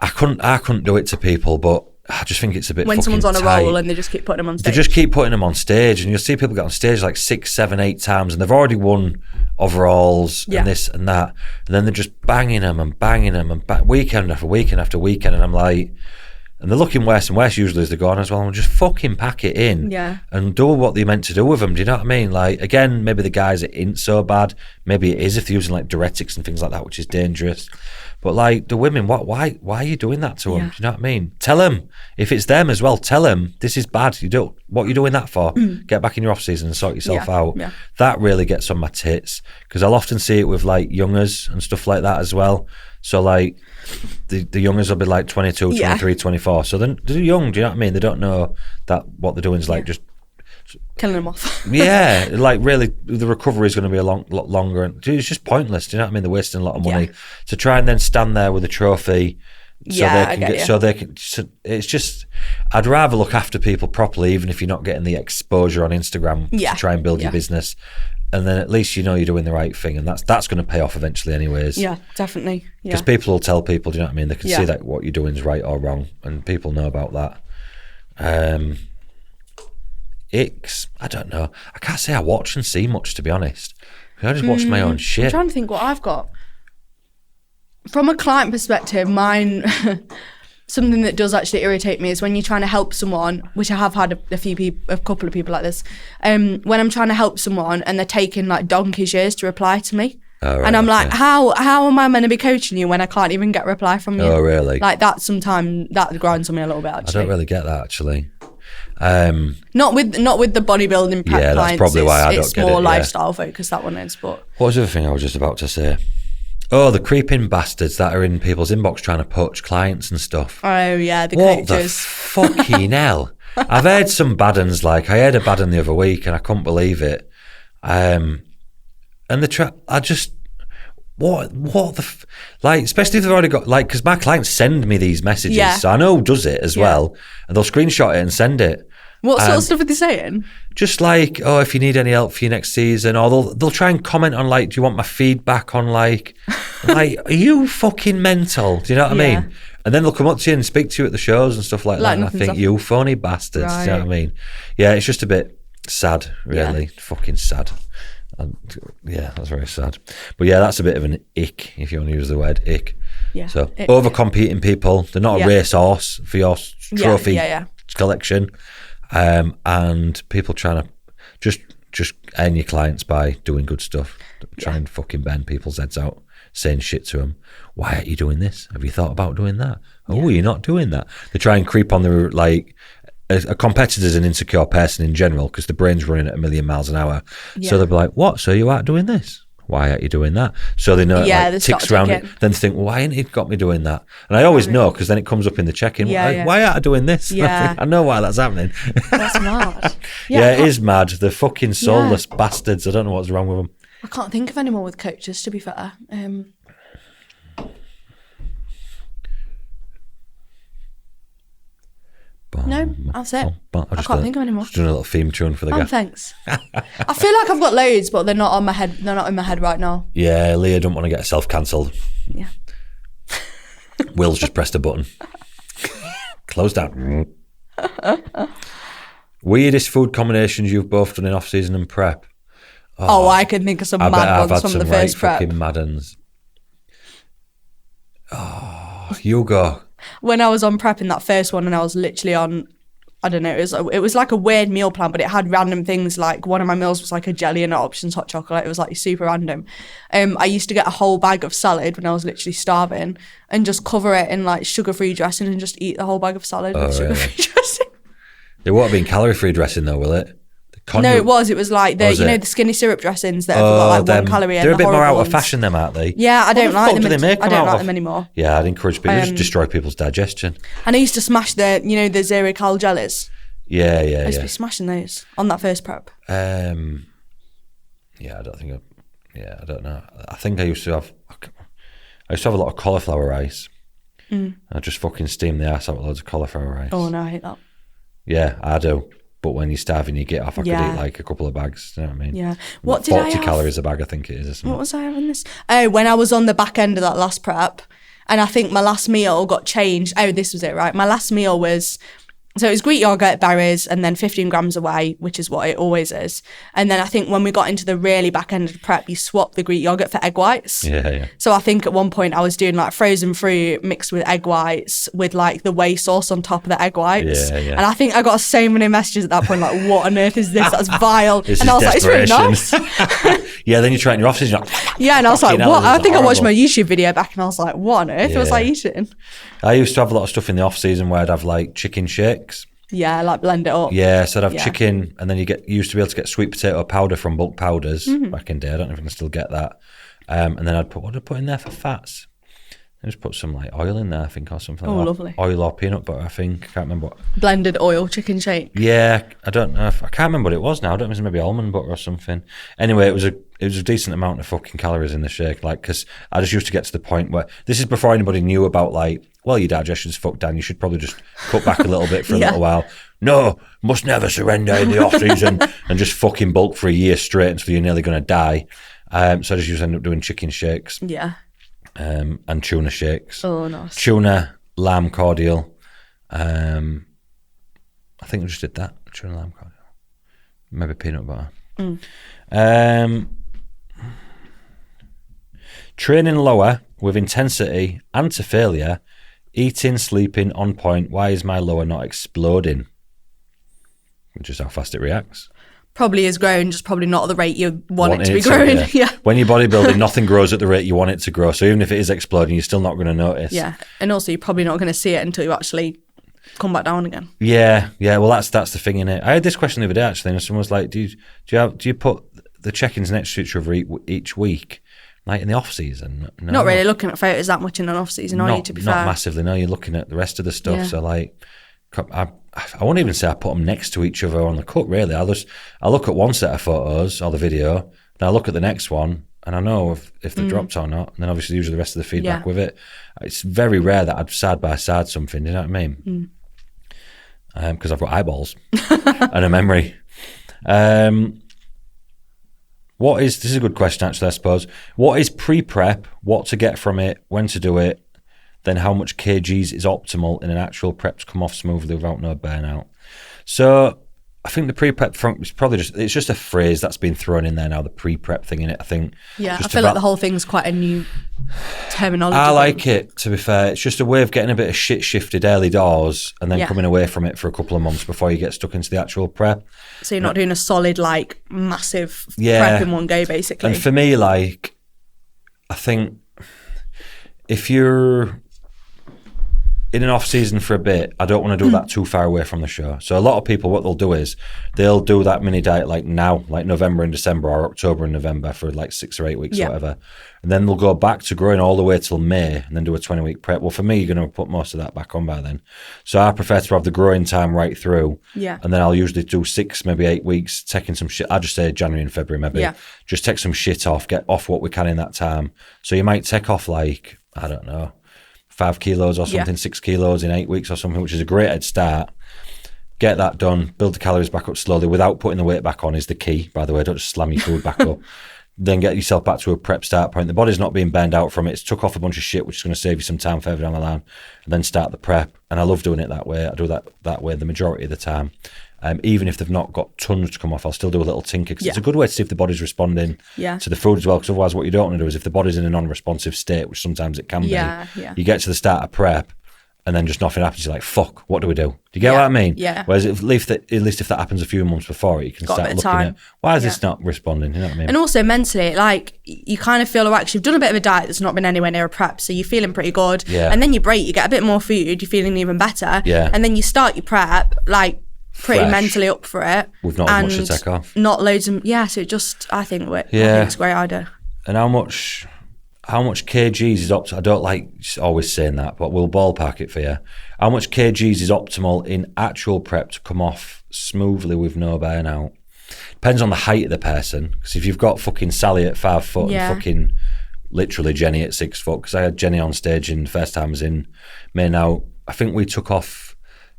I couldn't do it to people, but I just think it's a bit when fucking someone's on a tight. roll and they just keep putting them on stage. They just keep putting them on stage, and you'll see people get on stage like 6, 7, 8 times, and they've already won overalls and this and that, and then they're just banging them weekend after weekend after weekend, and I'm like, and they're looking worse and worse usually as they go on as well, and just fucking pack it in and do what they're meant to do with them. Do you know what I mean? Like, again, maybe the guys it ain't so bad, maybe it is if they're using like diuretics and things like that, which is dangerous. But like the women, why are you doing that to them? Do you know what I mean? Tell them, if it's them as well, tell them this is bad. What are you doing that for? Get back in your off season and sort yourself out. That really gets on my tits, because I'll often see it with like youngers and stuff like that as well. So like the youngers will be like 22, 23, 24. So they're young, do you know what I mean? They don't know that what they're doing is like just killing them off. Like really the recovery is going to be a lot longer, and it's just pointless. Do you know what I mean? They're wasting a lot of money to try and then stand there with a trophy it's just, I'd rather look after people properly, even if you're not getting the exposure on Instagram to try and build your business, and then at least you know you're doing the right thing, and that's going to pay off eventually anyways. Definitely. Because people will tell people, do you know what I mean? They can see that what you're doing is right or wrong, and people know about that. Icks, I don't know. I can't say I watch and see much, to be honest. I just watch my own shit. I'm trying to think what I've got. From a client perspective, mine, something that does actually irritate me is when you're trying to help someone, which I have had a couple of people like this, when I'm trying to help someone and they're taking like donkey's years to reply to me. Oh, right, and I'm like, how am I meant to be coaching you when I can't even get a reply from you? Oh, really? Like that sometimes, that grinds on me a little bit, actually. I don't really get that, actually. Not with the bodybuilding prep clients. That's probably why I don't get it. It's more lifestyle focused, that one is. But what was the other thing I was just about to say? Oh, the creeping bastards that are in people's inbox trying to poach clients and stuff. Oh yeah, the what coaches. What the fucking hell? I've heard some bad uns. Like I heard a bad un the other week, and I couldn't believe it. And I just. What the like, especially if they've already got, like, because my clients send me these messages, so I know who does it as well, and they'll screenshot it and send it. What sort of stuff are they saying? Just like, oh, if you need any help for your next season, or they'll try and comment on like, do you want my feedback on like are you fucking mental? Do you know what I mean? And then they'll come up to you and speak to you at the shows and stuff like that, and I think, you phony bastards. Do you know what I mean? Yeah, it's just a bit sad, really. Fucking sad. Yeah, that's very sad. But yeah, that's a bit of an ick, if you want to use the word ick. Yeah. So over-competing people, they're not a racehorse for your trophy collection, and people trying to just earn your clients by doing good stuff. Try and fucking bend people's heads out, saying shit to them. Why aren't you doing this? Have you thought about doing that? Oh, you're not doing that. They try and creep on the like. A competitor is an insecure person in general because the brain's running at 1,000,000 miles an hour. So they'll be like, what? So you aren't doing this? Why aren't you doing that? So they know it like, ticks around it. Then they think, well, why ain't he got me doing that? And I always know, because then it comes up in the check-in. Why aren't I doing this? Yeah. I know why that's happening. That's mad. It is mad. They're fucking soulless bastards. I don't know what's wrong with them. I can't think of any more with coaches, to be fair. No, that's it. I can't think of any more. Just doing a little theme tune for the guy. Thanks. I feel like I've got loads, but they're not on my head. They're not in my head right now. Yeah, Leah don't want to get herself cancelled. Yeah. Will's just pressed a button. Close down. Weirdest food combinations you've both done in off season and prep. Oh, I can think of some mad ones from the first prep. Fucking mad uns. Oh, you go. When I was on prep in that first one, and I was literally on, I don't know, it was like a weird meal plan, but it had random things. Like one of my meals was like a jelly and options hot chocolate. It was like super random. I used to get a whole bag of salad when I was literally starving, and just cover it in like sugar-free dressing and just eat the whole bag of salad with sugar-free dressing. It won't have been calorie-free dressing though, will it? No, it was. It was like the the skinny syrup dressings that have got like 1 calorie. They're a bit more out of fashion, them, aren't they? Yeah, I don't like them. I don't like them anymore. Yeah, I'd encourage people to just destroy people's digestion. And I used to smash the 0-cal jellies. Yeah. I used to be smashing those on that first prep. Yeah, I don't think. I don't know. I think I used to have a lot of cauliflower rice. I just fucking steam the ass out with loads of cauliflower rice. Oh no, I hate that. Yeah, I do. But when you're starving, you get off. I could eat like a couple of bags. You know what I mean? Yeah. What did 40 calories a bag, I think it is. What was I having this? Oh, when I was on the back end of that last prep, And I think my last meal got changed. Oh, this was it, right? My last meal was... So it was Greek yogurt, berries, and then 15 grams of whey, which is what it always is. And then I think when we got into the really back end of the prep, you swap the Greek yogurt for egg whites. Yeah. So I think at one point I was doing like frozen fruit mixed with egg whites with like the whey sauce on top of the egg whites. Yeah. And I think I got so many messages at that point, like, what on earth is this? That's vile. This and is I was like, it's really desperation. nice. Yeah, then you try it in your offices, you're like... Yeah, and I was like, hell, what? this I is think I watched my horrible. YouTube video back and I was like, what on earth was I eating? I used to have a lot of stuff in the off-season where I'd have like chicken shakes. Yeah, like blend it up. Yeah, so I'd have chicken, and then you used to be able to get sweet potato powder from bulk powders back in the day. I don't know if I can still get that. And then what did I put in there for fats? I just put some like oil in there, I think, or something like that. Lovely. Oil or peanut butter, I think. I can't remember what. Blended oil chicken shake. Yeah, I don't know. I can't remember what it was now. I don't know if it was maybe almond butter or something. Anyway, it was a decent amount of fucking calories in the shake, like, because I just used to get to the point where, this is before anybody knew about like, well, your digestion's fucked down, you should probably just cut back a little bit for a little while. No, must never surrender in the off season and just fucking bulk for a year straight until you're nearly going to die. So I just used to end up doing chicken shakes. Yeah. And tuna shakes. Oh, nice. Tuna, lamb cordial. I think I just did that. Tuna, lamb cordial. Maybe peanut butter. Training lower with intensity and to failure. Eating, sleeping, on point. Why is my lower not exploding? Just how fast it reacts. Probably is growing, just probably not at the rate you want it to be growing. Yeah. When you're bodybuilding, nothing grows at the rate you want it to grow. So even if it is exploding, you're still not going to notice. Yeah. And also, you're probably not going to see it until you actually come back down again. Yeah. Well, that's the thing, innit? I had this question the other day, actually, and someone was like, do you put the check-ins next to each other each week, like in the off-season? No. Not really looking at photos that much in an off-season, are you, to be fair? Not massively, no. You're looking at the rest of the stuff. Yeah. So, like, I won't even say I put them next to each other on the cut, really. I look at one set of photos or the video, and I look at the next one, and I know if they're dropped or not. And then obviously usually the rest of the feedback with it. It's very rare that I'd side by side something, do you know what I mean? Because I've got eyeballs and a memory. This is a good question, actually, I suppose. What is pre-prep? What to get from it? When to do it? Then how much kgs is optimal in an actual prep to come off smoothly without no burnout? So I think the pre-prep front is probably it's just a phrase that's been thrown in there now, the pre-prep thing in it, I think. Yeah, I feel like the whole thing's quite a new terminology. I like it, to be fair. It's just a way of getting a bit of shit shifted early doors and then coming away from it for a couple of months before you get stuck into the actual prep. So you're not doing a solid, like, massive prep in one go, basically. And for me, like, I think if you're in an off season for a bit, I don't want to do that too far away from the show. So a lot of people, what they'll do is they'll do that mini diet like now, like November and December or October and November for like 6 or 8 weeks or whatever. And then they'll go back to growing all the way till May and then do a 20-week prep. Well, for me, you're going to put most of that back on by then. So I prefer to have the growing time right through. Yeah. And then I'll usually do 6, maybe 8 weeks, taking some shit. I'll just say January and February maybe. Yeah. Just take some shit off, get off what we can in that time. So you might take off like, I don't know, 5 kilos or something, 6 kilos in 8 weeks or something, which is a great head start. Get that done, build the calories back up slowly without putting the weight back on is the key, by the way. Don't just slam your food back up. Then get yourself back to a prep start point. The body's not being burned out from it. It's took off a bunch of shit, which is going to save you some time further down the line, and then start the prep. And I love doing it that way. I do that way the majority of the time. Even if they've not got tons to come off, I'll still do a little tinker because it's a good way to see if the body's responding to the food as well. Because otherwise, what you don't want to do is if the body's in a non-responsive state, which sometimes it can be, you get to the start of prep and then just nothing happens. You're like, fuck, what do we do? Do you get what I mean? Yeah. Whereas at least if that happens a few months before, you can start looking at why is this not responding? You know what I mean? And also mentally, like you kind of feel like actually you've done a bit of a diet that's not been anywhere near a prep, so you're feeling pretty good. Yeah. And then you break, you get a bit more food, you're feeling even better. Yeah. And then you start your prep like pretty fresh, mentally up for it. With not as much to take off. Not loads of so it just I think it's a great idea. And how much kgs is optimal? I don't like always saying that, but we'll ballpark it for you. How much kgs is optimal in actual prep to come off smoothly with no burnout? Depends on the height of the person. Because if you've got fucking Sally at 5 foot and fucking literally Jenny at 6 foot, because I had Jenny on stage in the first time I was in May now, I think we took off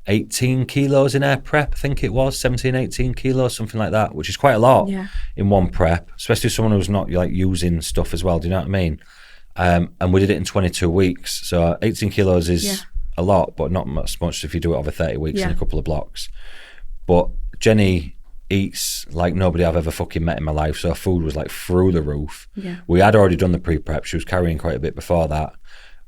18 kilos in our prep, I think it was 17, 18 kilos, something like that, which is quite a lot in one prep, especially someone who's not like using stuff as well. Do you know what I mean? And we did it in 22 weeks. So 18 kilos is a lot, but not much if you do it over 30 weeks in a couple of blocks. But Jenny eats like nobody I've ever fucking met in my life. So her food was like through the roof. Yeah. We had already done the pre-prep. She was carrying quite a bit before that.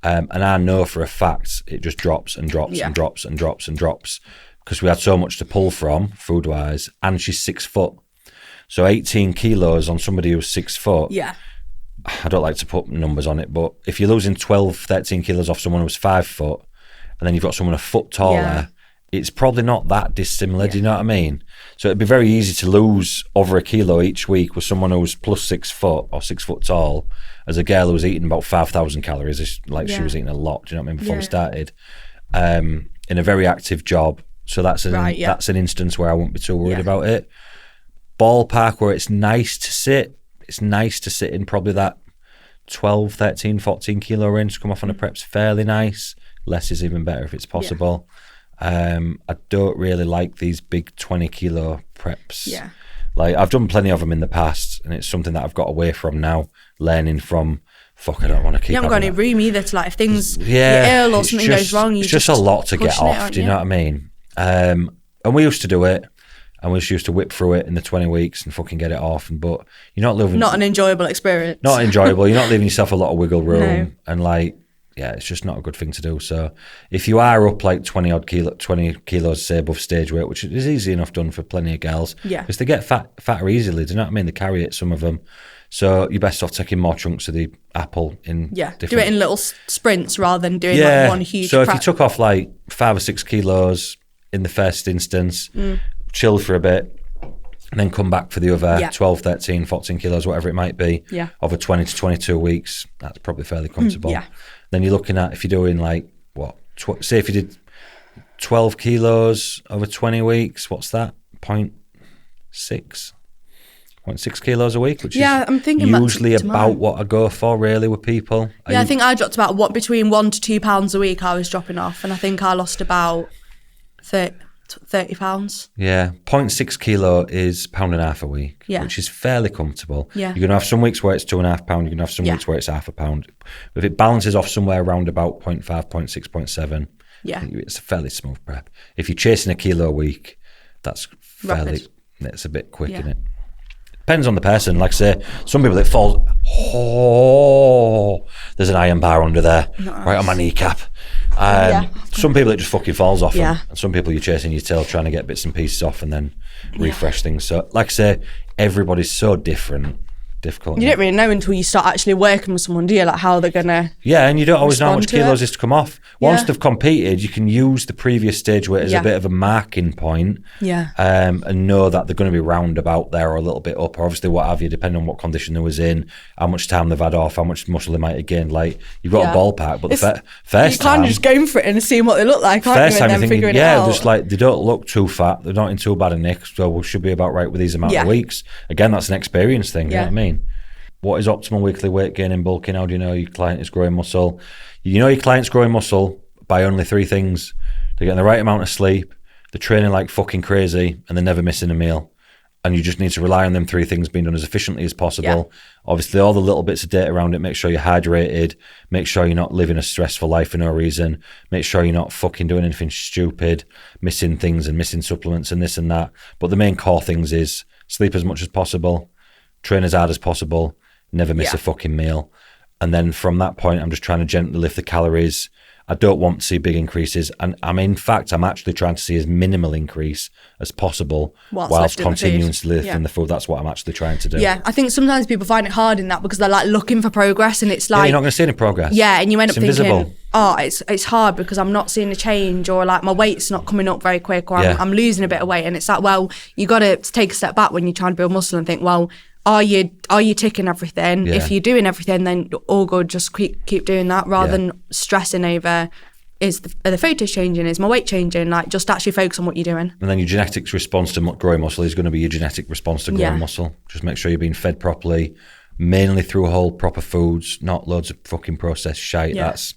And I know for a fact it just drops and drops and drops and drops and drops because we had so much to pull from food-wise, and she's 6 foot. So 18 kilos on somebody who's 6 foot. Yeah. I don't like to put numbers on it, but if you're losing 12, 13 kilos off someone who's 5 foot, and then you've got someone a foot taller, it's probably not that dissimilar. Do you know what I mean? So it'd be very easy to lose over a kilo each week with someone who's plus 6 foot or 6 foot tall, as a girl who was eating about 5,000 calories. Like she was eating a lot. Do you know what I mean? Before we started, in a very active job. So that's that's an instance where I won't be too worried about it. Ballpark where it's nice to sit. It's nice to sit in probably that 12, 13, 14 kilo range to come off on a prep's fairly nice. Less is even better if it's possible. I don't really like these big 20 kilo preps. Yeah. Like I've done plenty of them in the past, and it's something that I've got away from now, learning from, I don't want to keep you haven't got any room either to, like, if things, you're ill or something goes wrong, it's just a lot to get off, do you know what I mean? And we used to do it, and we just used to whip through it in the 20 weeks and fucking get it off. But you're not living... Not an enjoyable experience. Not enjoyable. You're not leaving yourself a lot of wiggle room. No. And like, it's just not a good thing to do. So if you are up like 20 kilos, say, above stage weight, which is easy enough done for plenty of girls, because they get fatter easily, do you know what I mean? They carry it, some of them. So you're best off taking more chunks of the apple in do it in little sprints rather than doing like one huge So if you took off like 5 or 6 kilos in the first instance, chill for a bit, and then come back for the other 12, 13, 14 kilos, whatever it might be, over 20 to 22 weeks, that's probably fairly comfortable. Then you're looking at, if you're doing like, say if you did 12 kilos over 20 weeks, what's that? 0.6 kilos a week, which is I'm thinking usually about what I go for really with people. I think I dropped about between £1 to £2 a week I was dropping off, and I think I lost about 30 pounds. Yeah, 0.6 kilo is £1.50 a week, which is fairly comfortable. You're going to have some weeks where it's £2.5, you're going to have some weeks where it's £0.5. If it balances off somewhere around about 0.5, 0.6, 0.7, it's a fairly smooth prep. If you're chasing a kilo a week, that's fairly, it's a bit quick, isn't it? Depends on the person. Like I say, some people it falls, there's an iron bar under there, right on my kneecap. Some people it just fucking falls off them, and some people you're chasing your tail trying to get bits and pieces off and then refresh things. So like I say, everybody's so difficult. You don't really know until you start actually working with someone, do you? Like how they're gonna and you don't always know how much kilos is to come off. Once they've competed, you can use the previous stage weight as a bit of a marking point, and know that they're going to be round about there or a little bit up, or obviously what have you, depending on what condition they was in, how much time they've had off, how much muscle they might have gained. Like you've got a ballpark, but the first time you can't just go for it and seeing what they look like, first time you're thinking, just like they don't look too fat, they're not in too bad a nick, so we should be about right with these amount of weeks. Again, that's an experience thing, you know what I mean? What is optimal weekly weight gain and bulking? How do you know your client is growing muscle? You know your client's growing muscle by only 3 things. They're getting the right amount of sleep, they're training like fucking crazy, and they're never missing a meal. And you just need to rely on them 3 things being done as efficiently as possible. Obviously, all the little bits of data around it, make sure you're hydrated, make sure you're not living a stressful life for no reason, make sure you're not fucking doing anything stupid, missing things and missing supplements and this and that. But the main core things is sleep as much as possible, train as hard as possible, never miss a fucking meal. And then from that point, I'm just trying to gently lift the calories. I don't want to see big increases. And I'm actually trying to see as minimal increase as possible whilst continuing to lift in the food. That's what I'm actually trying to do. Yeah, I think sometimes people find it hard in that because they're like looking for progress, and it's like... you're not going to see any progress. Yeah, and you end up invisible. Thinking, it's hard because I'm not seeing a change, or like my weight's not coming up very quick, or I'm losing a bit of weight. And it's like, well, you got to take a step back when you're trying to build muscle and think, well, are you ticking everything? If you're doing everything, then all good. Just keep doing that rather than stressing over, are the photos changing? Is my weight changing? Like, just actually focus on what you're doing. And then your genetics response to growing muscle is going to be your genetic response to growing muscle. Just make sure you're being fed properly, mainly through whole proper foods, not loads of fucking processed shite. That's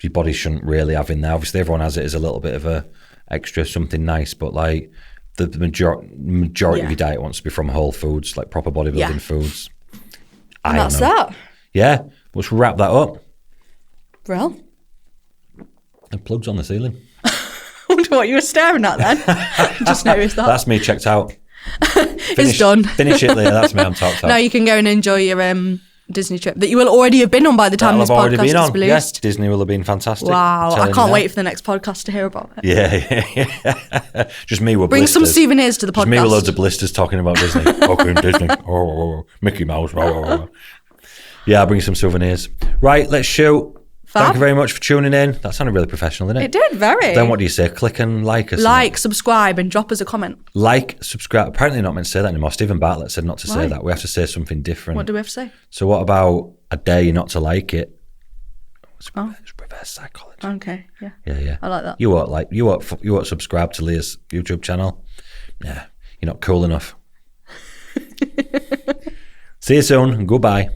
your body shouldn't really have in there. Obviously, everyone has it as a little bit of a extra something nice, but like the majority of your diet wants to be from whole foods, like proper bodybuilding foods. And that's that. Yeah. Let's wrap that up. Well, The plug's on the ceiling. I wonder what you were staring at then. Just noticed that. That's me checked out. It's done. Finish it later. That's me. I'm talked out. Now you can go and enjoy your Disney trip that you will already have been on by the time this podcast is released. Yes, Disney will have been fantastic. Wow, I can't wait for the next podcast to hear about it. Yeah. Just me with Bring blisters. some souvenirs to the podcast. Just me with loads of blisters talking about Disney. Okay, Disney. Mickey Mouse. Yeah, I'll bring some souvenirs. Right, let's shoot. Fab. Thank you very much for tuning in. That sounded really professional, didn't it? It did, very. Then what do you say? Click and like us. Like, subscribe, and drop us a comment. Like, subscribe. Apparently not meant to say that anymore. Stephen Bartlett said not to say that. We have to say something different. What do we have to say? So what about I dare you not to like it? It's reverse psychology. Okay, yeah. Yeah. I like that. You won't subscribe to Leah's YouTube channel. Yeah, you're not cool enough. See you soon. Goodbye.